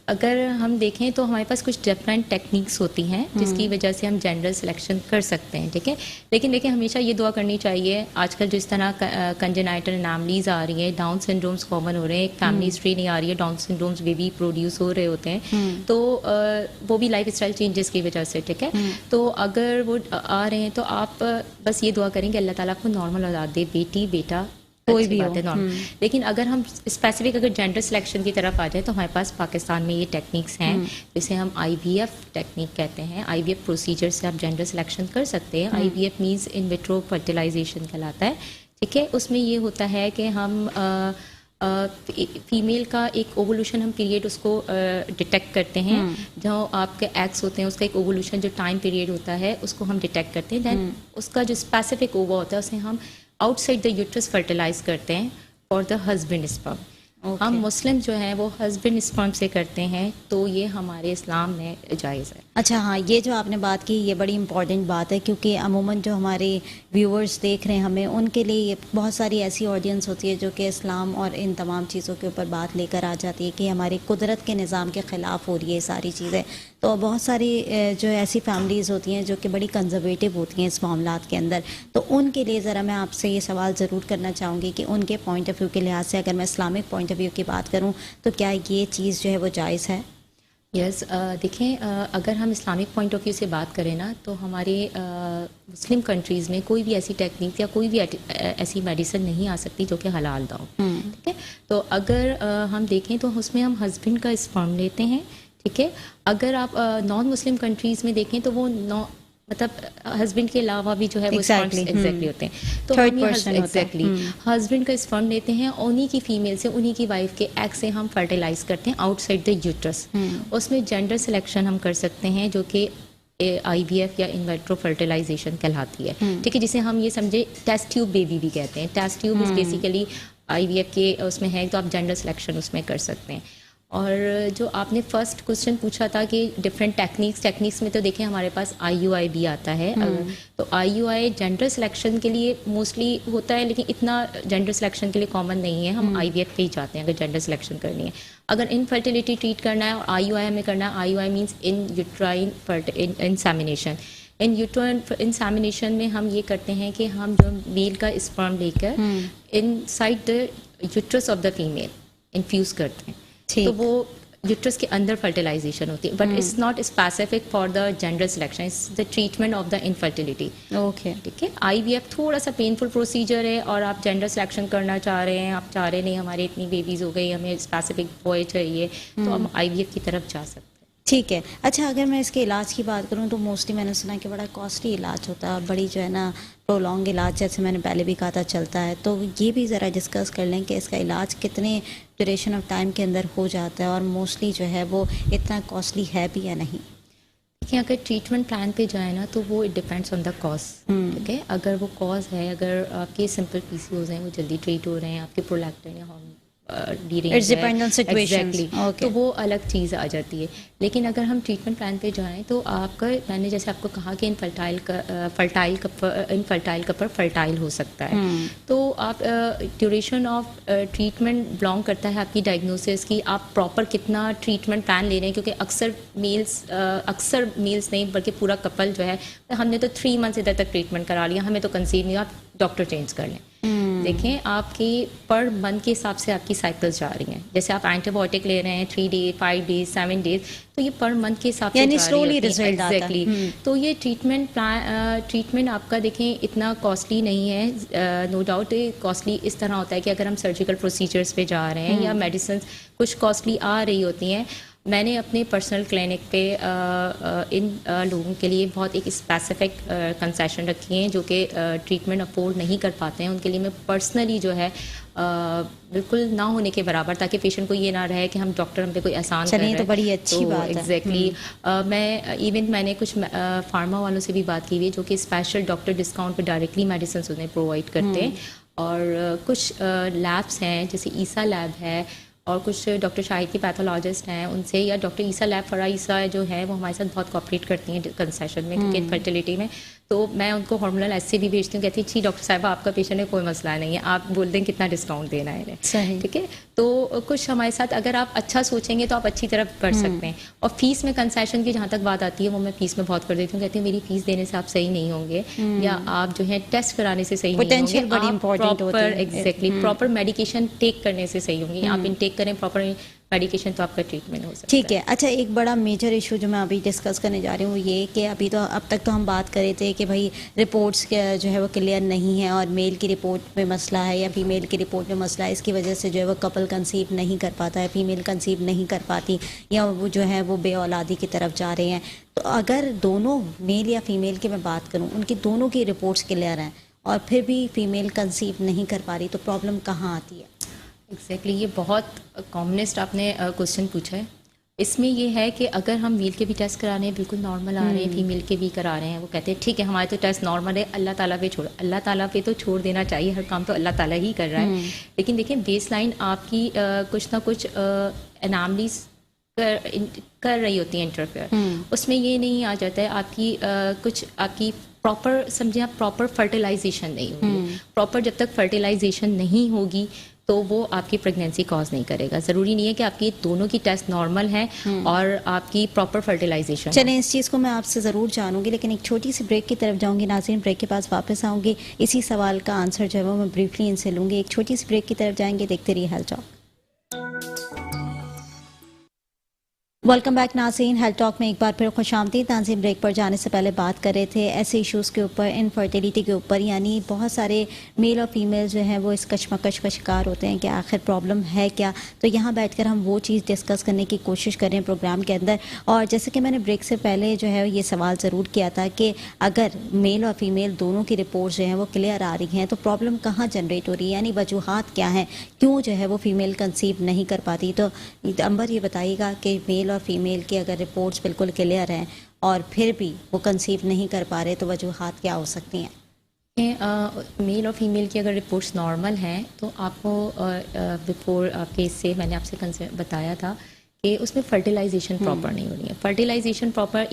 اگر ہم دیکھیں تو ہمارے پاس کچھ ڈفرینٹ ٹیکنیکس ہوتی ہیں جس کی وجہ سے ہم جینڈر سلیکشن کر سکتے ہیں، ٹھیک ہے. لیکن دیکھیں ہمیشہ یہ دعا کرنی چاہیے، آج کل جس طرح کنجنائٹل اناملیز آ رہی ہیں، ڈاؤن سنڈرومس کامن ہو رہے ہیں، ایک فیملی ہسٹری نہیں آ رہی ہے، ڈاؤن سنڈرومس بیبی پروڈیوس ہو رہے ہوتے ہیں، تو وہ بھی لائف اسٹائل چینجز کی وجہ سے، ٹھیک ہے. تو اگر وہ آ رہے ہیں تو آپ بس یہ دعا کریں کہ اللہ تعالیٰ کو نارمل اولاد دے، بیٹی بیٹا کوئی بھی بات ہے نارمل. لیکن اگر ہم اسپیسیفک اگر جینڈر سلیکشن کی طرف آ جائیں تو ہمارے پاس پاکستان میں یہ ٹیکنیکس ہیں جسے ہم آئی وی ایف ٹیکنیک کہتے ہیں. آئی وی ایف پروسیجر سے آپ جینڈر سلیکشن کر سکتے ہیں. آئی وی ایف مینس ان وٹرو فرٹیلائزیشن کہلاتا ہے، ٹھیک ہے. اس میں یہ ہوتا ہے کہ ہم فیمیل کا ایک اوولوشن ہم پیریڈ اس کو ڈیٹیکٹ کرتے ہیں، جو آپ کے ایگس ہوتے ہیں اس کا ایک اوولوشن جو ٹائم پیریڈ ہوتا ہے اس کو ہم ڈیٹیکٹ کرتے ہیں. دین اس کا جو اسپیسیفک اووا ہوتا ہے اسے ہم out side the uterus fertilise کرتے ہیں فار دا ہسبینڈ اسپرم. ہم مسلم جو ہیں وہ ہسبینڈ اسپرم سے کرتے ہیں، تو یہ ہمارے اسلام میں جائز ہے. اچھا ہاں، یہ جو آپ نے بات کی یہ بڑی امپورٹنٹ بات ہے، کیونکہ عموماً جو ہمارے ویورز دیکھ رہے ہیں ہمیں، ان کے لیے یہ بہت ساری ایسی آڈینس ہوتی ہے جو کہ اسلام اور ان تمام چیزوں کے اوپر بات لے کر آ جاتی ہے کہ ہماری قدرت کے نظام کے خلاف ہو رہی ہے یہ ساری چیزیں. تو بہت ساری جو ایسی فیملیز ہوتی ہیں جو کہ بڑی کنزرویٹو ہوتی ہیں اس معاملات کے اندر، تو ان کے لیے ذرا میں آپ سے یہ سوال ضرور کرنا چاہوں گی کہ ان کے پوائنٹ آف ویو کے لحاظ سے اگر میں اسلامک پوائنٹ آف ویو کی بات کروں تو کیا یہ چیز جو ہے وہ جائز ہے؟ یس، دیکھیں اگر ہم اسلامک پوائنٹ آف ویو سے بات کریں نا تو ہمارے مسلم کنٹریز میں کوئی بھی ایسی ٹیکنیک یا کوئی بھی ایسی میڈیسن نہیں آ سکتی جو کہ حلال نہ ہو، ٹھیک ہے. تو اگر ہم دیکھیں تو اس میں ہم ہسبینڈ کا اسپرم لیتے ہیں، ٹھیک ہے. اگر آپ نان مسلم کنٹریز میں دیکھیں تو وہ مطلب ہسبینڈ کے علاوہ بھی جو ہے وہ ایگزیکٹلی ہوتے ہیں. تو ایگزیکٹلی ہسبینڈ کا اسپرم لیتے ہیں، انہی کی فیمیل سے انہی کی وائف کے ایگ سے ہم فرٹیلائز کرتے ہیں آؤٹ سائڈ دا یوٹرس. اس میں جینڈر سلیکشن ہم کر سکتے ہیں جو کہ آئی وی ایف یا ان ویٹرو فرٹیلائزیشن کہلاتی ہے، ٹھیک ہے. جسے ہم یہ سمجھے ٹیسٹ ٹیوب بیبی بھی کہتے ہیں. Test tube is basically I V F کے اس میں ہے، تو آپ جینڈر سلیکشن اس میں کر سکتے ہیں. اور جو آپ نے فرسٹ کوشچن پوچھا تھا کہ ڈفرینٹ ٹیکنیکس میں تو دیکھیں ہمارے پاس آئی یو آئی بھی آتا ہے. تو آئی یو آئی جینڈر سلیکشن کے لیے موسٹلی ہوتا ہے، لیکن اتنا جینڈر سلیکشن کے لیے کامن نہیں ہے. ہم آئی وی ایف پہ ہی چاہتے ہیں اگر جینڈر سلیکشن کرنی ہے. اگر انفرٹیلیٹی ٹریٹ کرنا ہے اور آئی یو آئی ہمیں کرنا ہے، I U I means intrauterine insemination. Intrauterine insemination میں ہم یہ کرتے ہیں کہ ہم جو میل کا اسپرم لے کر inside the uterus of the female infuse کرتے ہیں، تو وہ یوٹرس کے اندر فرٹیلائزیشن ہوتی ہے. But it's not specific for the gender selection, it's the treatment of the infertility. Okay, ٹھیک ہے. آئی وی ایف تھوڑا سا پینفل پروسیجر ہے، اور آپ جینڈر سلیکشن کرنا چاہ رہے ہیں، آپ چاہ رہے نہیں ہمارے اتنی بیبیز ہو گئی، ہمیں اسپیسیفک بوائے چاہیے، تو ہم آئی وی ایف کی طرف جا سکتے ہیں. ٹھیک ہے. اچھا اگر میں اس کے علاج کی بات کروں تو موسٹلی میں نے سنا کہ بڑا کاسٹلی علاج ہوتا ہے اور بڑی جو ہے نا پرولونگ علاج جیسے میں نے پہلے بھی کہا تھا چلتا ہے, تو یہ بھی ذرا ڈسکس کر لیں کہ اس کا علاج کتنے ڈیوریشن آف ٹائم کے اندر ہو جاتا ہے اور موسٹلی جو ہے وہ اتنا کاسٹلی ہے بھی یا نہیں. دیکھیں اگر ٹریٹمنٹ پلان پہ جائیں نا تو وہ it depends on the cause. ٹھیک ہے, اگر وہ کاز ہے, اگر آپ کے سمپل پی سی اوز ہیں وہ جلدی ٹریٹ ہو رہے ہیں, آپ کے پرولیکٹن یا ایگزیکٹلی, تو وہ الگ چیز آ جاتی ہے. لیکن اگر ہم ٹریٹمنٹ پلان پہ جائیں تو آپ کا, میں نے جیسے آپ کو کہا کہ انفرٹائل کپڑ فرٹائل ہو سکتا ہے, تو آپ ڈیوریشن آف ٹریٹمنٹ بلانگ کرتا ہے آپ کی ڈائگنوسس کی, آپ پراپر کتنا ٹریٹمنٹ پلان لے رہے ہیں, کیونکہ اکثر میلس نہیں بلکہ پورا کپل جو ہے, ہم نے تو 3 months ادھر تک ٹریٹمنٹ کرا لیا, ہمیں تو کنسیو نہیں, آپ ڈاکٹر چینج کر لیں. دیکھیں آپ کی پر منتھ کے حساب سے آپ کی سائیکلز جا رہی ہیں, جیسے آپ اینٹی بایوٹک لے رہے ہیں 3 days 5 days 7 days, تو یہ پر منتھ کے حساب سے ایگزیکٹلی. تو یہ ٹریٹمنٹ آپ کا دیکھیں اتنا کاسٹلی نہیں ہے, نو ڈاؤٹ کاسٹلی اس طرح ہوتا ہے کہ اگر ہم سرجیکل پروسیجرس پہ جا رہے ہیں یا میڈیسنس کچھ کاسٹلی آ رہی ہوتی ہیں. میں نے اپنے پرسنل کلینک پہ ان لوگوں کے لیے بہت ایک اسپیسیفک کنسیشن رکھی ہیں جو کہ ٹریٹمنٹ افورڈ نہیں کر پاتے ہیں, ان کے لیے میں پرسنلی جو ہے بالکل نہ ہونے کے برابر, تاکہ پیشنٹ کو یہ نہ رہے کہ ہم ڈاکٹر ہم پہ کوئی احسان کر رہے ہیں. تو بڑی اچھی بات ہے. ایگزیکٹلی, میں نے کچھ فارما والوں سے بھی بات کی ہوئی ہے جو کہ اسپیشل ڈاکٹر ڈسکاؤنٹ پہ ڈائریکٹلی میڈیسنس انہیں پرووائڈ کرتے ہیں. اور کچھ لیبس ہیں جیسے عیسیٰ لیب ہے, اور کچھ ڈاکٹر شاہد کی پیتھولوجسٹ ہیں ان سے, یا ڈاکٹر عیسیٰ لیب فرا عیسیٰ جو ہے وہ ہمارے ساتھ بہت کوآپریٹ کرتی ہیں کنسیشن میں, کیونکہ انفرٹیلیٹی میں. تو میں ان کو ہارمونل ایسے بھی بھیجتی ہوں, کہتی ہیں جی ڈاکٹر صاحبہ آپ کا پیشنٹ ہے, کوئی مسئلہ نہیں ہے, آپ بول دیں کتنا ڈسکاؤنٹ دینا ہے انہیں. ٹھیک ہے, تو کچھ ہمارے ساتھ اگر آپ اچھا سوچیں گے تو آپ اچھی طرح کر سکتے ہیں. اور فیس میں کنسیشن کی جہاں تک بات آتی ہے وہ میں فیس میں بہت کر دیتی ہوں, کہتی ہوں میری فیس دینے سے آپ صحیح نہیں ہوں گے, یا آپ جو ہے ٹیسٹ کرانے سے صحیح نہیں ہوں گے, آپ پراپر ایگزیکٹلی پراپر میڈیکیشن ٹیک کرنے سے صحیح ہوں گے, آپ انٹیک کریں پراپر میڈیکیشن تو آپ کا ٹریٹمنٹ ہو سکتا ہے. ٹھیک ہے. اچھا ایک بڑا میجر ایشو جو میں ابھی ڈسکس کرنے جا رہی ہوں وہ یہ کہ اب تک تو ہم بات کر رہے تھے کہ بھائی رپورٹس جو ہے وہ کلیئر نہیں ہے, اور میل کی رپورٹ میں مسئلہ ہے یا فیمیل کی رپورٹ میں مسئلہ ہے, اس کی وجہ سے جو ہے وہ کپل کنسیو نہیں کر پاتا ہے, فیمیل کنسیو نہیں کر پاتی, یا وہ جو ہے وہ بے اولادی کی طرف جا رہے ہیں. تو اگر دونوں میل یا فیمیل کی میں بات کروں, ان کی دونوں کی رپورٹس کلیئر ہیں اور پھر بھی فیمیل کنسیو نہیں کر پا رہی, تو پرابلم کہاں آتی ہے؟ ایگزیکٹلی, یہ بہت کامنسٹ آپ نے کوشچن پوچھا ہے. اس میں یہ ہے کہ اگر ہم میل کے بھی ٹیسٹ کرا رہے ہیں بالکل نارمل آ رہے ہیں, فیمیل کے بھی کرا رہے ہیں, وہ کہتے ہیں ٹھیک ہے ہمارے تو ٹیسٹ نارمل ہے, اللہ تعالیٰ پہ چھوڑ, اللہ تعالیٰ پہ تو چھوڑ دینا چاہیے, ہر کام تو اللہ تعالیٰ ہی کر رہا ہے. لیکن دیکھیں بیس لائن آپ کی کچھ نہ کچھ اناملیز کر رہی ہوتی ہیں انٹرفیئر, اس میں یہ نہیں آ جاتا ہے آپ کی کچھ آپ کی پراپر سمجھیں, آپ پراپر فرٹیلائزیشن نہیں ہوگی. پراپر جب تک فرٹیلائزیشن نہیں ہوگی تو وہ آپ کی پریگنینسی کاز نہیں کرے گا. ضروری نہیں ہے کہ آپ کی دونوں کی ٹیسٹ نارمل ہیں اور آپ کی پراپر فرٹیلائزیشن. چلیں اس چیز کو میں آپ سے ضرور جانوں گی, لیکن ایک چھوٹی سی بریک کی طرف جاؤں گی. ناظرین بریک کے پاس واپس آؤں گی, اسی سوال کا آنسر جو ہے وہ میں بریفلی ان سے لوں گی. ایک چھوٹی سی بریک کی طرف جائیں گے, دیکھتے رہیے ہیلتھ ٹاک. ویلکم بیک ناظرین, ہیلتھ ٹاک میں ایک بار پھر خوش آمدید. تنظیم بریک پر جانے سے پہلے بات کر رہے تھے ایسے ایشوز کے اوپر, انفرٹیلیٹی کے اوپر, یعنی بہت سارے میل اور فیمیل جو ہیں وہ اس کشمکش کا شکار ہوتے ہیں کہ آخر پرابلم ہے کیا. تو یہاں بیٹھ کر ہم وہ چیز ڈسکس کرنے کی کوشش کر رہے ہیں پروگرام کے اندر. اور جیسے کہ میں نے بریک سے پہلے جو ہے یہ سوال ضرور کیا تھا کہ اگر میل اور فیمیل دونوں کی رپورٹس جو ہیں وہ کلیئر آ رہی ہیں تو پرابلم کہاں جنریٹ ہو رہی ہے, یعنی وجوہات کیا ہیں, کیوں جو ہے وہ فیمیل کنسیو نہیں کر پاتی. تو امبر یہ بتائیے گا کہ میل اور فیمیل کے اگر رپورٹس بالکل کلیئر ہیں اور پھر بھی وہ کنسیو نہیں کر پا رہے تو وجوہات کیا ہو سکتی ہیں؟ میل اور فیمیل کی اگر رپورٹس نارمل ہیں تو آپ کو بفور آپ کے اس سے میں نے آپ سے بتایا تھا کہ اس میں فرٹیلائزیشن پراپر نہیں ہو رہی ہے. فرٹیلائزیشن پراپر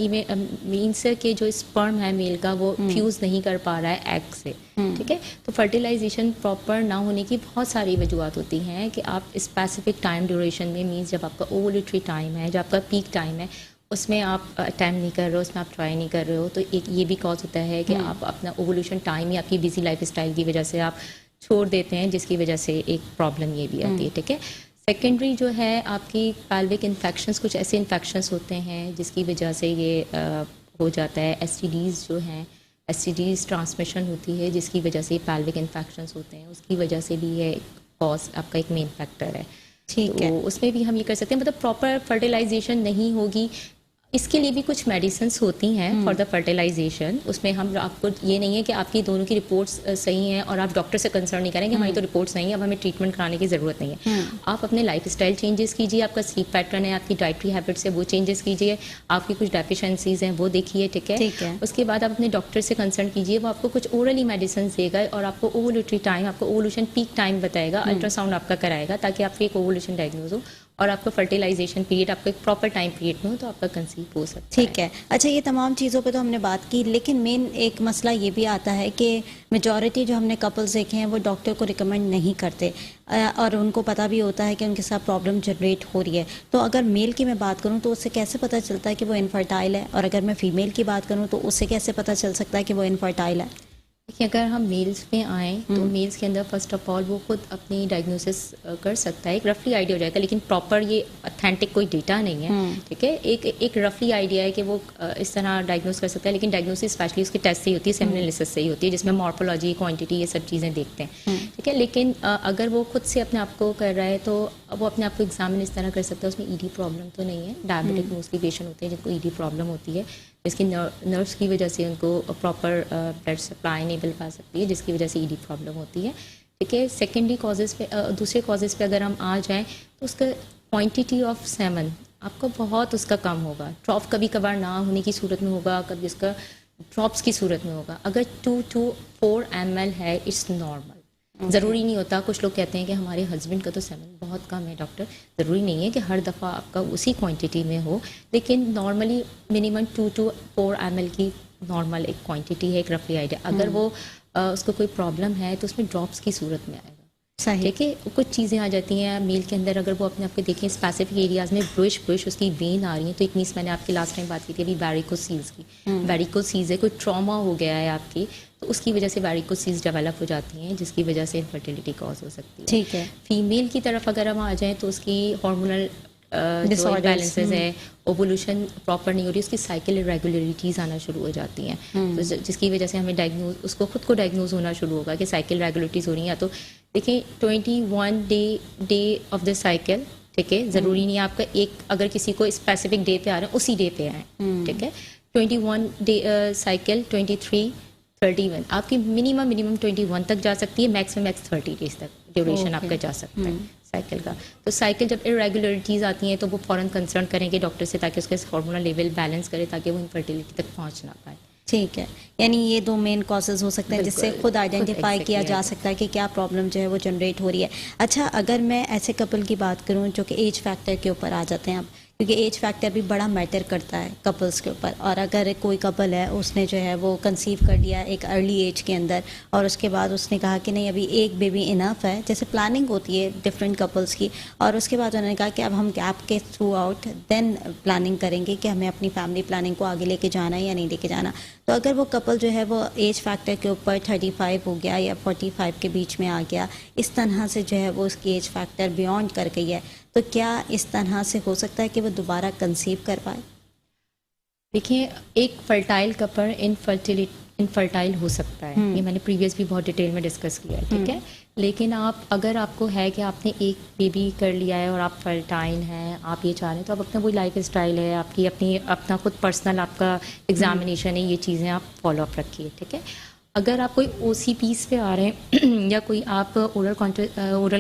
مینس کہ جو اسپرم ہے میل کا وہ فیوز نہیں کر پا رہا ہے ایگ سے. ٹھیک ہے, تو فرٹیلائزیشن پراپر نہ ہونے کی بہت ساری وجوہات ہوتی ہیں کہ آپ اسپیسیفک ٹائم ڈیوریشن میں, مینس جب آپ کا اوولیٹری ٹائم ہے, جب آپ کا پیک ٹائم ہے, اس میں آپ اٹیمپٹ نہیں کر رہے ہو, اس میں آپ ٹرائی نہیں کر رہے ہو, تو ایک یہ بھی کاز ہوتا ہے کہ آپ اپنا اوولیوشن ٹائم یا آپ کی بزی لائف اسٹائل کی وجہ سے آپ چھوڑ دیتے ہیں, جس کی وجہ سے ایک پرابلم یہ بھی آتی ہے. ٹھیک ہے, سیکنڈری جو ہے آپ کی پیلوک انفیکشنس, کچھ ایسے انفیکشنس ہوتے ہیں جس کی وجہ سے یہ ہو جاتا ہے. ایس ٹی ڈیز جو ہیں, ایس ٹی ڈیز ٹرانسمیشن ہوتی ہے جس کی وجہ سے پیلوک انفیکشنس ہوتے ہیں, اس کی وجہ سے بھی یہ کاز آپ کا ایک مین فیکٹر ہے. ٹھیک ہے, اس میں بھی ہم یہ کر سکتے ہیں, مطلب پراپر فرٹیلائزیشن نہیں ہوگی اس کے لیے بھی کچھ میڈیسنس ہوتی ہیں فار دا فرٹیلائزیشن. اس میں ہم آپ کو یہ نہیں ہے کہ آپ کی دونوں کی رپورٹس صحیح ہیں اور آپ ڈاکٹر سے کنسرن نہیں کریں کہ ہماری تو رپورٹ صحیح ہے, اب ہمیں ٹریٹمنٹ کرانے کی ضرورت نہیں ہے. آپ اپنے لائف اسٹائل چینجز کیجیے, آپ کا سلیپ پیٹرن ہے, آپ کی ڈائٹری ہیبٹس ہے وہ چینجز کیجیے, آپ کی کچھ ڈیفیشنسیز ہیں وہ دیکھیے, ٹھیک ہے. اس کے بعد آپ اپنے ڈاکٹر سے کنسرن کیجیے, وہ آپ کو کچھ اورلی میڈیسنس دے گا اور آپ کو اوولیوٹری ٹائم, آپ کو اوولیوشن پیک ٹائم بتائے گا, الٹرا ساؤنڈ آپ کا کرائے گا تاکہ آپ کی ایک اوولیوشن ڈائگنوز ہو اور آپ کا فرٹیلائزیشن پیریڈ آپ کو ایک پراپر ٹائم پیریڈ میں ہو تو آپ کا کنسیو ہو سکتا ہے. ٹھیک ہے. اچھا, یہ تمام چیزوں پہ تو ہم نے بات کی, لیکن مین ایک مسئلہ یہ بھی آتا ہے کہ میجورٹی جو ہم نے کپلز دیکھے ہیں وہ ڈاکٹر کو ریکمینڈ نہیں کرتے اور ان کو پتہ بھی ہوتا ہے کہ ان کے ساتھ پرابلم جنریٹ ہو رہی ہے. تو اگر میل کی میں بات کروں تو اس سے کیسے پتہ چلتا ہے کہ وہ انفرٹائل ہے, اور اگر میں فیمیل کی بات کروں تو اس سے کیسے پتہ چل سکتا ہے کہ وہ انفرٹائل ہے؟ دیکھیے, اگر ہم میلز میں آئیں تو میلز کے اندر فرسٹ آف آل وہ خود اپنی ڈائگنوسس کر سکتا ہے, ایک رفلی آئیڈیا ہو جائے گا, لیکن پراپر یہ اتھینٹک کوئی ڈیٹا نہیں ہے, ٹھیک ہے. ایک رفلی آئیڈیا ہے کہ وہ اس طرح ڈائگنوز کر سکتا ہے, لیکن ڈائگنوسس اسپیشلی اس کے ٹیسٹ سے ہی ہوتی ہے, سیمنلسس سے ہی ہوتی ہے, جس میں مارفولوجی, کوانٹٹی, یہ سب چیزیں دیکھتے ہیں, ٹھیک ہے. لیکن اگر وہ خود سے اپنے آپ کو کر رہا ہے تو وہ اپنے آپ کو ایگزامن اس طرح کر سکتا ہے, اس میں ای ڈی پرابلم تو نہیں ہے. ڈائبٹک موسٹلی پیشنٹ ہوتے ہیں جن کو ای ڈی پرابلم ہوتی ہے, جس کی نروس کی وجہ سے ان کو پراپر بلڈ سپلائی نہیں مل پا سکتی ہے, جس کی وجہ سے ای ڈی پرابلم ہوتی ہے, ٹھیک ہے. سیکنڈری کازز پہ, دوسرے کازز پہ اگر ہم آ جائیں تو اس کا کوانٹٹی آف سیمن آپ کو بہت اس کا کم ہوگا. ڈراپ کبھی کبھار نہ ہونے کی صورت میں ہوگا, کبھی اس کا ڈراپس کی صورت میں ہوگا. اگر 2 to 4 ml ہے اٹس نارمل. ضروری نہیں ہوتا, کچھ لوگ کہتے ہیں کہ ہمارے ہسبینڈ کا تو سیمن بہت کم ہے ڈاکٹر, ضروری نہیں ہے کہ ہر دفعہ آپ کا اسی کوانٹٹی میں ہو, لیکن نارملی منیمم 2 to 4 ml کی نارمل ایک کوانٹٹی ہے, ایک رفلی آئیڈیا. اگر وہ اس کو کوئی پرابلم ہے تو اس میں ڈراپس کی صورت میں آئے گا. صحیح. ٹھیک ہے. کچھ چیزیں آ جاتی ہیں میل کے اندر, اگر وہ اپنے آپ کو دیکھیں اسپیسیفک ایریاز میں برش اس کی وین آ رہی ہیں, تو ایک مینس میں نے آپ کی لاسٹ ٹائم بات کی تھی ابھی ویریکوسیلز کی. ویریکوسیلز ہے, کوئی ٹراما ہو گیا ہے آپ کی, تو اس کی وجہ سے ویریکوسیلز ڈیولپ ہو جاتی ہیں, جس کی وجہ سے انفرٹیلٹی کاز ہو سکتی ہے. ٹھیک ہے. فیمیل کی طرف اگر ہم آ جائیں تو اس کی ہارمونل بیلنسز ہے, اوولوشن پراپر نہیں ہو رہی, اس کی سائیکل ریگولیرٹیز آنا شروع ہو جاتی ہیں, تو جس کی وجہ سے ہمیں ڈائگنوز, اس کو خود کو ڈائگنوز ہونا شروع ہوگا کہ سائیکل ریگولیرٹیز ہو رہی ہیں. تو دیکھیں 21 ڈے آف دا سائیکل, ٹھیک ہے. ضروری نہیں ہے آپ کا ایک, اگر کسی کو اسپیسیفک ڈے پہ آ رہے ہیں اسی ڈے پہ آئیں, ٹھیک ہے. 21 ڈے سائیکل, 23, 31, آپ کی منیمم 21 تک جا سکتی ہے, میکس 30 ڈیز تک ڈیوریشن آپ کا جا سکتا ہے سائیکل کا. تو سائیکل جب ارریگولرٹیز آتی ہیں تو وہ فوراً کنسرن کریں گے ڈاکٹر سے, تاکہ اس کے ہارمونل لیول بیلنس کرے, تاکہ وہ انفرٹیلٹی تک پہنچ نہ پائے. ٹھیک ہے. یعنی یہ 2 مین کازز ہو سکتے ہیں جس سے خود آئیڈینٹیفائی کیا جا سکتا ہے کہ کیا پرابلم جو ہے وہ جنریٹ ہو رہی ہے. اچھا, اگر میں ایسے کپل کی بات کروں جو کہ ایج فیکٹر کے اوپر آ جاتے ہیں اب, کیونکہ ایج فیکٹر بھی بڑا میٹر کرتا ہے کپلز کے اوپر, اور اگر کوئی کپل ہے اس نے جو ہے وہ کنسیو کر لیا ایک ارلی ایج کے اندر, اور اس کے بعد اس نے کہا کہ نہیں ابھی ایک بیبی انف ہے, جیسے پلاننگ ہوتی ہے ڈفرینٹ کپلز کی, اور اس کے بعد انہوں نے کہا کہ اب ہم گیپ کے تھرو آؤٹ دین پلاننگ کریں گے کہ ہمیں اپنی فیملی پلاننگ کو آگے لے کے جانا ہے یا نہیں لے کے جانا. تو اگر وہ کپل جو ہے وہ ایج فیکٹر کے اوپر 35 ہو گیا یا 45 کے بیچ میں آ گیا, اس طرح سے جو ہے وہ اس کی ایج فیکٹر بیونڈ کر گئی ہے, تو کیا اس طرح سے ہو سکتا ہے کہ وہ دوبارہ کنسیو کر پائے؟ دیکھیے, ایک فرٹائل کپل انفرٹائل ہو سکتا ہے, یہ میں نے پریویس بھی بہت ڈیٹیل میں ڈسکس کیا ہے, ٹھیک ہے. لیکن اگر آپ کو ہے کہ آپ نے ایک بیبی کر لیا ہے اور آپ فرٹائل ہیں, آپ یہ چاہ رہے ہیں, تو آپ اپنا کوئی لائف اسٹائل ہے آپ کی, اپنا خود پرسنل آپ کا ایگزامینیشن ہے, یہ چیزیں آپ فالو اپ رکھیے, ٹھیک ہے. اگر آپ کوئی او سی پیز پہ آ رہے ہیں یا کوئی آپ اورل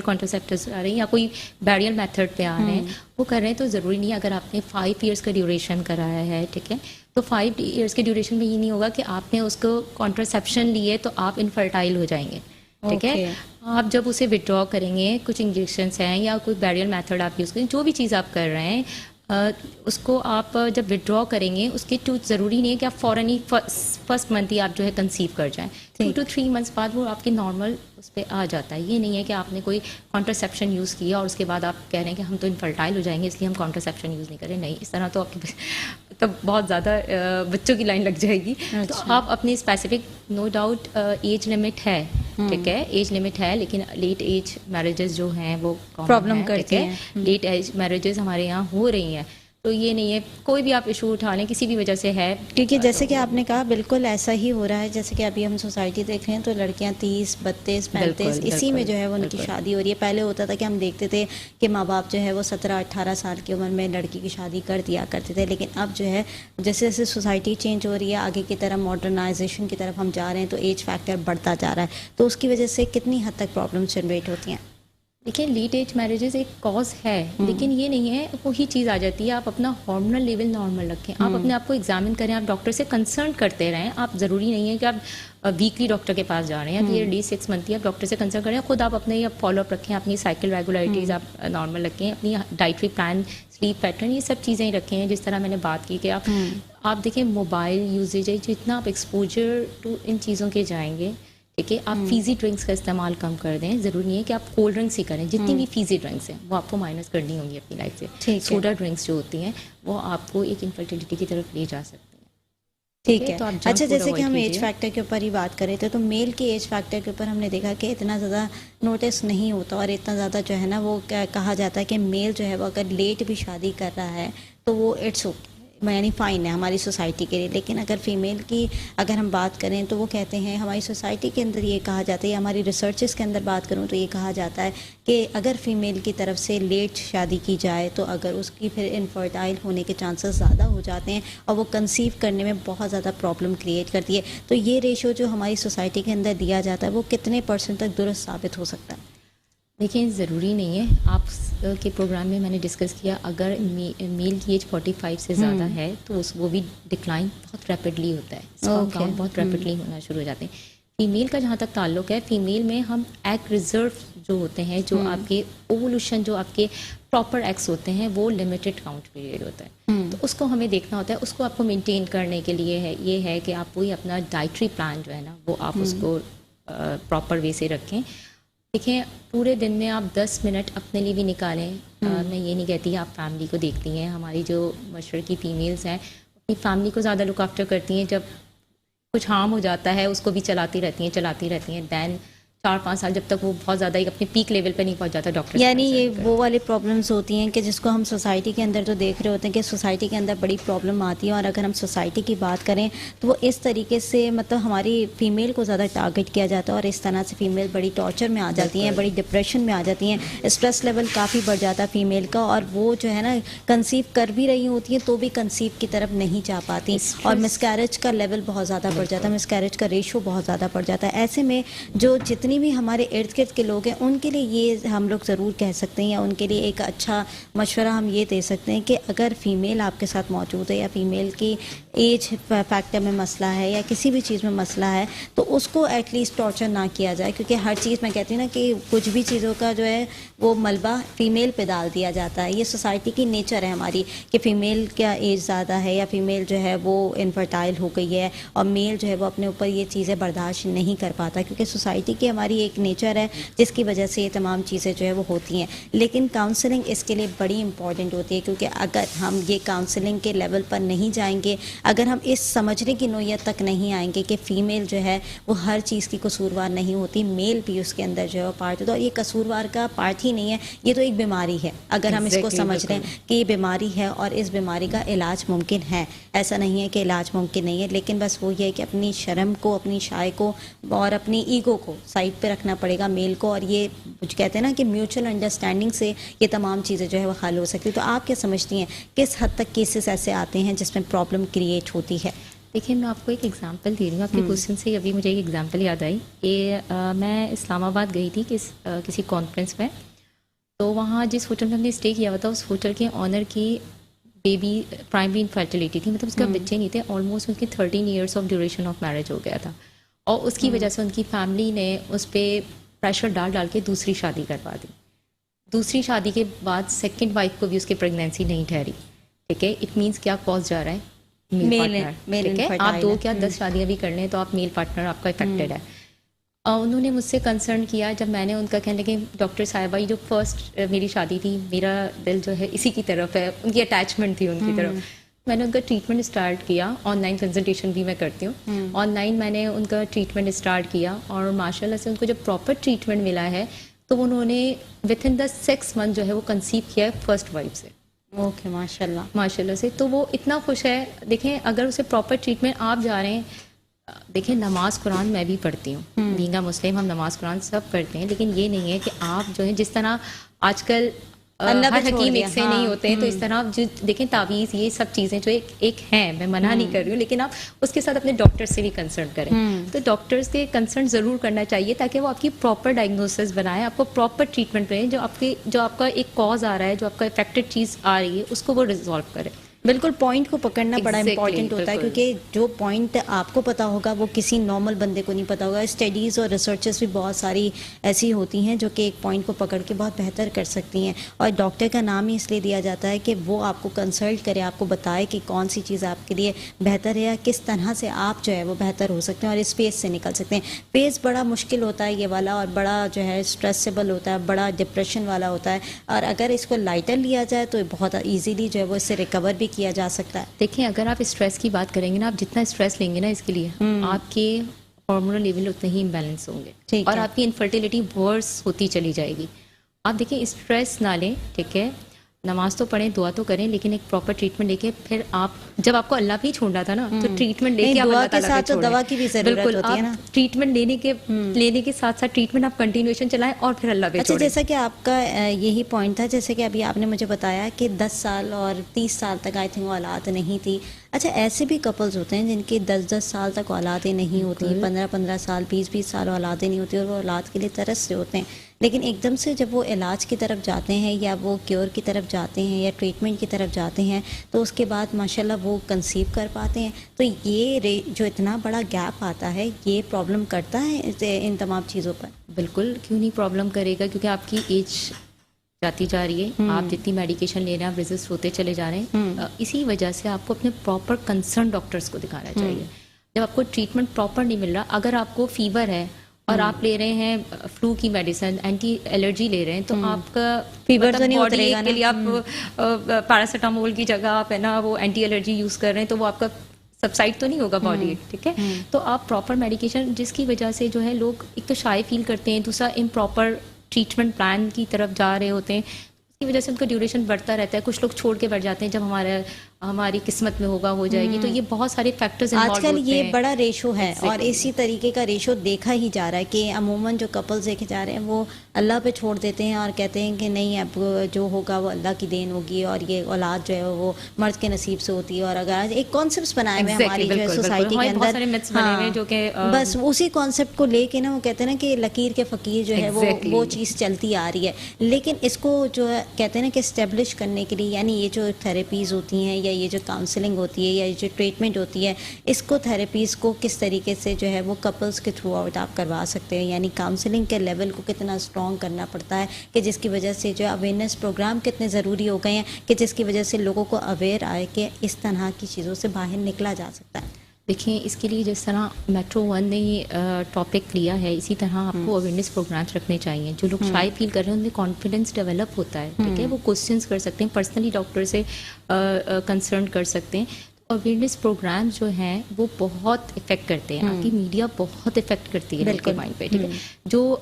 کانٹرسیپٹیوز آ رہے ہیں یا کوئی بیریل میتھڈ پہ آ رہے ہیں, وہ کر رہے ہیں, تو ضروری نہیں ہے اگر آپ نے 5 ایئرس کا ڈیوریشن کرایا ہے, ٹھیک ہے, تو 5 ایئرس کے ڈیوریشن میں یہ نہیں ہوگا کہ آپ نے اس کو کانٹرسیپشن لیے تو آپ انفرٹائل ہو جائیں گے, ٹھیک ہے. آپ جب اسے ودرا کریں گے, کچھ انجیکشنس ہیں یا کوئی بیریل میتھڈ آپ یوز کریں, جو بھی چیز آپ کر رہے ہیں, اس کو آپ جب ودرا کریں گے اس کے ضروری نہیں ہے کہ آپ فوراً ہی فرسٹ منتھ ہی آپ جو ہے کنسیو کر جائیں, 2 to 3 months بعد وہ آپ کے نارمل اس پہ آ جاتا ہے. یہ نہیں ہے کہ آپ نے کوئی کانٹرسیپشن یوز کیا اور اس کے بعد آپ کہہ رہے ہیں کہ ہم تو انفرٹائل ہو جائیں گے اس لیے ہم کانٹرسیپشن یوز نہیں کریں. نہیں, اس طرح تو آپ کے تب بہت زیادہ بچوں کی لائن لگ جائے گی. تو آپ اپنی specific, no doubt age limit ہے, ٹھیک ہے, ایج لمٹ ہے, لیکن لیٹ ایج میرجز جو ہیں وہ پرابلم کرتے ہیں. لیٹ ایج میرجز ہمارے یہاں ہو رہی ہیں, تو یہ نہیں ہے کوئی بھی آپ ایشو اٹھا لیں کسی بھی وجہ سے ہے. کیونکہ جیسے کہ آپ نے کہا بالکل ایسا ہی ہو رہا ہے. جیسے کہ ابھی ہم سوسائٹی دیکھ رہے ہیں تو لڑکیاں 30 32 35 اسی میں جو ہے وہ ان کی شادی ہو رہی ہے. پہلے ہوتا تھا کہ ہم دیکھتے تھے کہ ماں باپ جو ہے وہ 17 18 سال کی عمر میں لڑکی کی شادی کر دیا کرتے تھے. لیکن اب جو ہے جیسے جیسے سوسائٹی چینج ہو رہی ہے آگے کی طرف ماڈرنائزیشن کی طرف ہم جا رہے ہیں تو ایج فیکٹر بڑھتا جا رہا ہے. تو اس کی وجہ سے کتنی حد تک پرابلمس جنریٹ ہوتی ہیں؟ دیکھیں لیٹ ایج میرجز ایک کاز ہے لیکن یہ نہیں ہے وہی چیز آ جاتی ہے. آپ اپنا ہارمونل لیول نارمل رکھیں, آپ اپنے آپ کو ایگزامن کریں, آپ ڈاکٹر سے کنسرن کرتے رہیں. آپ ضروری نہیں ہے کہ آپ ویکلی ڈاکٹر کے پاس جا رہے ہیں, یہ ایٹ 6 منتھ آپ ڈاکٹر سے کنسرن کریں. خود آپ اپنے فالو اپ رکھیں, اپنی سائیکل ریگولرٹیز آپ نارمل رکھیں, اپنی ڈائٹری پلان, سلیپ پیٹرن, یہ سب چیزیں رکھیں. جس طرح میں نے بات کی کہ آپ دیکھیں موبائل یوزیج ہے, جتنا آپ ایکسپوجر ٹو ان چیزوں کے جائیں گے ٹھیک ہے, آپ فیزی ڈرنکس کا استعمال کم کر دیں. ضروری نہیں ہے کہ آپ کولڈ ڈرنکس ہی کریں, جتنی بھی فیزی ڈرنکس ہیں وہ آپ کو مائنس کرنی ہوں گی اپنی لائف سے. سوڈا ڈرنکس جو ہوتی ہیں وہ آپ کو ایک انفرٹیلٹی کی طرف لے جا سکتی ہیں. ٹھیک ہے. اچھا جیسے کہ ہم ایج فیکٹر کے اوپر ہی بات کرے تھے تو میل کی ایج فیکٹر کے اوپر ہم نے دیکھا کہ اتنا زیادہ نوٹس نہیں ہوتا اور اتنا زیادہ جو ہے نا وہ کہا جاتا ہے کہ میل جو ہے وہ اگر لیٹ بھی شادی کر رہا ہے تو وہ اٹس اوکے, یعنی فائن ہے ہماری سوسائٹی کے لیے. لیکن اگر فیمیل کی اگر ہم بات کریں تو وہ کہتے ہیں ہماری سوسائٹی کے اندر یہ کہا جاتا ہے, یا ہماری ریسرچز کے اندر بات کروں تو یہ کہا جاتا ہے کہ اگر فیمیل کی طرف سے لیٹ شادی کی جائے تو اگر اس کی پھر انفرٹائل ہونے کے چانسز زیادہ ہو جاتے ہیں اور وہ کنسیو کرنے میں بہت زیادہ پرابلم کریٹ کرتی ہے. تو یہ ریشو جو ہماری سوسائٹی کے اندر دیا جاتا ہے وہ کتنے % تک درست ثابت ہو سکتا ہے؟ دیکھیں ضروری نہیں ہے. آپ کے پروگرام میں میں نے ڈسکس کیا اگر میل کی ایج 45 سے زیادہ ہے تو وہ بھی ڈکلائن بہت ریپڈلی ہوتا ہے, کاؤنٹ بہت ریپڈلی ہونا شروع ہو جاتے ہیں. فیمیل کا جہاں تک تعلق ہے, فیمیل میں ہم ایگ ریزرو جو ہوتے ہیں, جو آپ کے اوولوشن جو آپ کے پراپر ایگس ہوتے ہیں وہ لمیٹڈ کاؤنٹ پیریڈ ہوتا ہے. تو اس کو ہمیں دیکھنا ہوتا ہے. اس کو آپ کو مینٹین کرنے کے لیے ہے یہ ہے کہ آپ وہی اپنا ڈائٹری پلان جو ہے نا وہ آپ اس کو پراپر وے سے رکھیں. دیکھیں پورے دن میں آپ 10 منٹ اپنے لیے بھی نکالیں. میں یہ نہیں کہتی آپ فیملی کو دیکھتی ہیں, ہماری جو مشرقی فیمیلز ہیں اپنی فیملی کو زیادہ لک آفٹر کرتی ہیں. جب کچھ ہارم ہو جاتا ہے اس کو بھی چلاتی رہتی ہیں. دین 4-5 سال جب تک وہ بہت زیادہ ایک اپنے پیک لیول پہ نہیں پہنچ جاتا ڈاکٹر. یعنی یہ وہ والی پرابلمس ہوتی ہیں کہ جس کو ہم سوسائٹی کے اندر تو دیکھ رہے ہوتے ہیں کہ سوسائٹی کے اندر بڑی پرابلم آتی ہے. اور اگر ہم سوسائٹی کی بات کریں تو وہ اس طریقے سے مطلب ہماری فیمیل کو زیادہ ٹارگٹ کیا جاتا ہے اور اس طرح سے فیمیل بڑی ٹارچر میں آ جاتی ہیں, بڑی ڈپریشن میں آ جاتی ہیں. اسٹریس لیول کافی بڑھ جاتا ہے فیمیل کا اور وہ جو ہے نا کنسیو کر بھی رہی ہوتی ہیں تو بھی کنسیو کی طرف نہیں جا پاتی اور مسکیریج کا لیول بہت زیادہ بڑھ جاتا ہے, مسکیریج کا ریشو بہت زیادہ بڑھ جاتا ہے. ایسے میں جو جتنی بھی ہمارے ارد گرد کے لوگ ہیں ان کے لیے یہ ہم لوگ ضرور کہہ سکتے ہیں یا ان کے لیے ایک اچھا مشورہ ہم یہ دے سکتے ہیں کہ اگر فیمیل آپ کے ساتھ موجود ہے یا فیمیل کی ایج فیکٹر میں مسئلہ ہے یا کسی بھی چیز میں مسئلہ ہے تو اس کو ایٹ لیسٹ ٹارچر نہ کیا جائے. کیونکہ ہر چیز میں کہتی ہوں نا کہ کچھ بھی چیزوں کا جو ہے وہ ملبہ فیمیل پہ ڈال دیا جاتا ہے. یہ سوسائٹی کی نیچر ہے ہماری کہ فیمیل کا ایج زیادہ ہے یا فیمیل جو ہے وہ انفرٹائل ہو گئی ہے اور میل جو ہے وہ اپنے اوپر یہ چیزیں برداشت نہیں کر پاتا. کیونکہ سوسائٹی کی ہماری ایک نیچر ہے جس کی وجہ سے یہ تمام چیزیں جو ہے وہ ہوتی ہیں. لیکن کاؤنسلنگ اس کے لیے بڑی امپورٹنٹ ہوتی ہے کیونکہ اگر ہم یہ کاؤنسلنگ کے لیول پر نہیں جائیں گے, اگر ہم اس سمجھنے کی نوعیت تک نہیں آئیں گے کہ فیمیل جو ہے وہ ہر چیز کی قصوروار نہیں ہوتی, میل بھی اس کے اندر جو ہے پارٹ ہوتا ہے. اور یہ قصوروار کا پارٹ ہی نہیں ہے, یہ تو ایک بیماری ہے. اگر ہم اس کو سمجھ لیں کہ یہ بیماری ہے اور اس بیماری کا علاج ممکن ہے, ایسا نہیں ہے کہ علاج ممکن نہیں ہے. لیکن بس وہ یہ ہے کہ اپنی شرم کو, اپنی شائع کو اور اپنی ایگو کو سائڈ پہ رکھنا پڑے گا میل کو. اور یہ کچھ کہتے ہیں نا کہ میوچل انڈرسٹینڈنگ سے یہ تمام چیزیں جو ہے وہ حل ہو سکتی. تو آپ کیا سمجھتی ہیں کس حد تک کیسز ایسے آتے ہیں جس میں پرابلم کریٹ ہوتی ہے؟ دیکھیں میں آپ کو ایک ایگزامپل دے رہی ہوں. آپ کے کوشچن سے ابھی مجھے ایک ایگزامپل یاد آئی کہ میں اسلام آباد گئی تھی کسی کانفرنس میں. تو وہاں جس ہوٹل میں ہم نے اسٹے کیا ہوا تھا اس ہوٹل کے آنر کی بیبی پرائمری انفرٹیلیٹی تھی, مطلب اس کا بچے نہیں تھے. آلموسٹ اس کی 13 years of duration of marriage ہو گیا تھا اور اس کی وجہ سے ان کی فیملی نے اس پہ پریشر ڈال کے دوسری شادی کروا دی. دوسری شادی کے بعد سیکنڈ وائف کو بھی اس کی پریگنینسی نہیں ٹھہری. ٹھیک ہے, اٹ مینس کیا کاز جا رہا ہے میل پارٹنر. ٹھیک ہے, آپ 2 کیا 10 شادیاں بھی کر لیں تو آپ میل پارٹنر آپ کا افیکٹڈ ہے. انہوں نے مجھ سے کنسرن کیا جب میں نے ان کا کہنے لگے ڈاکٹر صاحبہ یہ جو فرسٹ میری شادی تھی میرا دل جو ہے اسی کی طرف ہے, ان کی اٹیچمنٹ تھی ان کی طرف. میں نے ان کا ٹریٹمنٹ اسٹارٹ کیا, آن لائن کنسلٹیشن بھی میں کرتی ہوں. آن لائن میں نے ان کا ٹریٹمنٹ اسٹارٹ کیا اور ماشاء اللہ سے ان کو جب پراپر ٹریٹمنٹ ملا ہے تو انہوں نے ود ان دا 6 منتھ جو ہے وہ کنسیو کیا ہے فرسٹ وائف سے. اوکے ماشاءاللہ. ماشاءاللہ سے. تو وہ اتنا خوش ہے. دیکھیں اگر اسے پراپر ٹریٹمنٹ آپ جا رہے ہیں، دیکھیں نماز قرآن میں بھی پڑھتی ہوں، بینگا مسلم ہم نماز قرآن سب پڑھتے ہیں، لیکن یہ نہیں ہے کہ آپ جو ہے جس طرح آج کل ہر حکیم ایک سے نہیں ہوتے ہیں، تو اس طرح جو دیکھیں تعویذ یہ سب چیزیں جو ایک ہیں، میں منع نہیں کر رہی ہوں، لیکن آپ اس کے ساتھ اپنے ڈاکٹر سے بھی کنسرن کریں. تو ڈاکٹرز کے کنسرن ضرور کرنا چاہیے تاکہ وہ آپ کی پراپر ڈائگنوسس بنائیں، آپ کو پراپر ٹریٹمنٹ دیں، جو آپ کا ایک کاز آ رہا ہے، جو آپ کا افیکٹڈ چیز آ رہی ہے اس کو وہ ریزالو کرے. بالکل پوائنٹ کو پکڑنا بڑا Exactly, امپورٹنٹ ہوتا ہے، بالکل. کیونکہ جو پوائنٹ آپ کو پتا ہوگا وہ کسی نارمل بندے کو نہیں پتا ہوگا. اسٹڈیز اور ریسرچز بھی بہت ساری ایسی ہوتی ہیں جو کہ ایک پوائنٹ کو پکڑ کے بہت بہتر کر سکتی ہیں، اور ڈاکٹر کا نام ہی اس لیے دیا جاتا ہے کہ وہ آپ کو کنسلٹ کرے، آپ کو بتائے کہ کون سی چیز آپ کے لیے بہتر ہے، یا کس طرح سے آپ جو ہے وہ بہتر ہو سکتے ہیں اور اس فیز سے نکل سکتے ہیں. فیز بڑا مشکل ہوتا ہے یہ والا، اور بڑا جو ہے اسٹریسیبل ہوتا ہے، بڑا ڈپریشن والا ہوتا ہے، اور اگر اس کو لائٹر لیا جائے تو بہت ایزیلی جو ہے وہ اس سے ریکور بھی کیا جا سکتا ہے. دیکھیں اگر آپ اسٹریس کی بات کریں گے نا، آپ جتنا اسٹریس لیں گے نا اس کے لیے آپ کے ہارمونل لیول اتنے ہی امبیلنس ہوں گے، اور آپ کی انفرٹیلٹی ورس ہوتی چلی جائے گی. آپ دیکھیں اسٹریس نہ لیں، ٹھیک ہے، نماز تو پڑھیں، دعا تو کریں، لیکن ایک پراپر ٹریٹمنٹ لے کے پھر آپ جب آپ کو اللہ بھی چھوڑنا تھا نا تو ٹریٹمنٹ لے کے آپ دعا اللہ کے تعالیٰ ساتھ پہ تو چھوڑیں. دوا کی بھی ضرورت بالکل، ہوتی ہے نا. آپ ٹریٹمنٹ لینے کے ساتھ ساتھ ٹریٹمنٹ آپ کنٹینیوشن چلائیں اور پھر اللہ پہ اچھا، چھوڑیں. جیسا کہ آپ کا یہی پوائنٹ تھا، جیسے کہ ابھی آپ نے مجھے بتایا کہ 10 سال اور 30 سال تک آئی تھنک اولاد نہیں تھی. اچھا، ایسے بھی کپلز ہوتے ہیں جن کی 10 سال تک اولادیں نہیں ہوتی، 15 سال 20 سال اولادیں نہیں ہوتی، اور وہ اولاد کے لیے ترس سے ہوتے ہیں، لیکن ایک دم سے جب وہ علاج کی طرف جاتے ہیں یا وہ کیور کی طرف جاتے ہیں یا ٹریٹمنٹ کی طرف جاتے ہیں تو اس کے بعد ماشاءاللہ وہ کنسیو کر پاتے ہیں. تو یہ جو اتنا بڑا گیپ آتا ہے یہ پرابلم کرتا ہے ان تمام چیزوں پر؟ بالکل کیوں نہیں پرابلم کرے گا، کیونکہ آپ کی ایج جاتی جا رہی ہے، آپ جتنی میڈیکیشن لے رہے ہیں آپ ریزسٹ ہوتے چلے جا رہے ہیں. اسی وجہ سے آپ کو اپنے پراپر کنسرن ڈاکٹرز کو دکھانا چاہیے. جب آپ کو ٹریٹمنٹ پراپر نہیں مل رہا، اگر آپ کو فیور ہے اور آپ لے رہے ہیں فلو کی میڈیسن، اینٹی الرجی لے رہے ہیں، تو آپ کا فیور تو نہیں اترے گا کے لیے آپ پیراسیٹامول کی جگہ آپ ہے نا وہ اینٹی الرجی یوز کر رہے ہیں، تو وہ آپ کا سبسائڈ تو نہیں ہوگا باڈی، ٹھیک ہے. تو آپ پراپر میڈیکیشن، جس کی وجہ سے جو ہے لوگ ایک تو شائع فیل کرتے ہیں، دوسرا امپراپر ٹریٹمنٹ پلان کی طرف جا رہے ہوتے ہیں، اس کی وجہ سے ان کا ڈیوریشن بڑھتا رہتا ہے. کچھ لوگ چھوڑ کے بیٹھ جاتے ہیں، جب ہماری قسمت میں ہوگا ہو جائے گی. تو یہ بہت سارے فیکٹرز انوالو آج ہوتے کل ہیں. یہ بڑا ریشو ہے، اور اسی طریقے کا ریشو دیکھا ہی جا رہا ہے کہ عموماً جو کپلز دیکھے جا رہے ہیں وہ اللہ پہ چھوڑ دیتے ہیں اور کہتے ہیں کہ نہیں اب جو ہوگا وہ اللہ کی دین ہوگی، اور یہ اولاد جو ہے وہ مرد کے نصیب سے ہوتی ہے. اور اگر آج ایک کانسیپٹس بنائے ہوئے ہماری جو ہے سوسائٹی کے بہت سارے myths بنے ہوئے ہیں جو کہ بس اسی کانسیپٹ کو لے کے نا وہ کہتے ہیں نا کہ لکیر کے فقیر جو ہے وہ چیز چلتی آ رہی ہے. لیکن اس کو جو ہے کہتے ہیں نا کہ اسٹیبلش کرنے کے لیے، یعنی یہ جو تھراپیز ہوتی ہیں یا یہ جو کاؤنسلنگ ہوتی ہے یا یہ جو ٹریٹمنٹ ہوتی ہے، اس کو تھراپیز کو کس طریقے سے جو ہے وہ کپلز کے تھرو آؤٹ آپ کروا سکتے ہیں، یعنی کاؤنسلنگ کے لیول کو کتنا اسٹرانگ کرنا پڑتا ہے کہ جس کی وجہ سے جو اویئرنیس پروگرام کتنے ضروری ہو گئے ہیں کہ جس کی وجہ سے لوگوں کو اویئر آئے کہ اس طرح کی چیزوں سے باہر نکلا جا سکتا ہے. دیکھیں اس کے لیے جس طرح میٹرو ون نے یہ ٹاپک لیا ہے، اسی طرح آپ کو اویئرنیس پروگرامس رکھنے چاہیے. جو لوگ شائع فیل کر رہے ہیں ان میں کانفیڈنس ڈیولپ ہوتا ہے، ٹھیک ہے، وہ کوسچنس کر سکتے ہیں، پرسنلی ڈاکٹر سے کنسرن کر سکتے ہیں. اویئرنیس پروگرامس جو ہیں وہ بہت افیکٹ کرتے ہیں. آپ کی میڈیا بہت افیکٹ کرتی ہے دل کے مائنڈ پہ، ٹھیک ہے. جو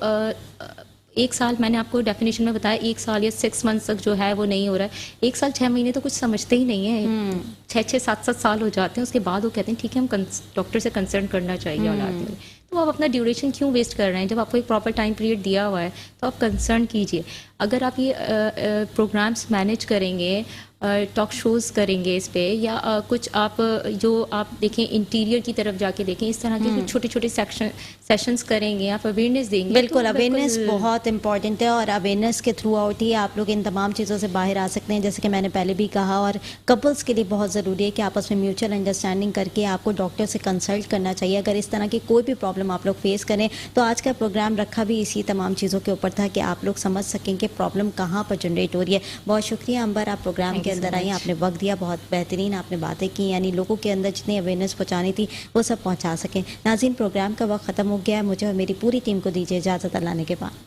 1 سال میں نے آپ کو ڈیفینیشن میں بتایا، 1 سال یا 6 months تک جو ہے وہ نہیں ہو رہا ہے. 1 سال 6 مہینے تو کچھ سمجھتے ہی نہیں ہیں، 6 7 سال ہو جاتے ہیں. اس کے بعد وہ کہتے ہیں ٹھیک ہے ہم ڈاکٹر سے کنسرن کرنا چاہیے اولاد میں. تو آپ اپنا ڈیوریشن کیوں ویسٹ کر رہے ہیں؟ جب آپ کو ایک پراپر ٹائم پیریڈ دیا ہوا ہے تو آپ کنسرن کیجیے. اگر آپ یہ پروگرامس مینیج کریں گے، ٹاک شوز کریں گے اس پہ، یا کچھ آپ جو آپ دیکھیں انٹیریئر کی طرف جا کے دیکھیں، اس طرح کے کچھ چھوٹے چھوٹے سیشنز کریں گے، آپ اویئرنیس دیں گے. بالکل اویئرنیس بہت امپورٹنٹ ہے، اور اویئرنیس کے تھرو آؤٹ ہی آپ لوگ ان تمام چیزوں سے باہر آ سکتے ہیں. جیسے کہ میں نے پہلے بھی کہا، اور کپلس کے لیے بہت ضروری ہے کہ آپس میں میوچل انڈرسٹینڈنگ کر کے آپ کو ڈاکٹر سے کنسلٹ کرنا چاہیے. اگر اس طرح کی کوئی بھی پرابلم آپ لوگ فیس کریں تو آج کا پروگرام رکھا بھی اسی تمام چیزوں کے اوپر تھا کہ آپ لوگ سمجھ سکیں کہ پرابلم کہاں پر جنریٹ ہو رہی ہے. بہت شکریہ امبر، آپ پروگرام کے اندر آئیں، آپ نے وقت دیا، بہت بہترین آپ نے باتیں کی، یعنی لوگوں کے اندر جتنی اویئرنیس پہنچانی تھی وہ سب پہنچا سکیں. ناظرین، پروگرام کا وقت ختم ہو گیا ہے. مجھے اور میری پوری ٹیم کو دیجیے اجازت، اللہ نے کے بعد.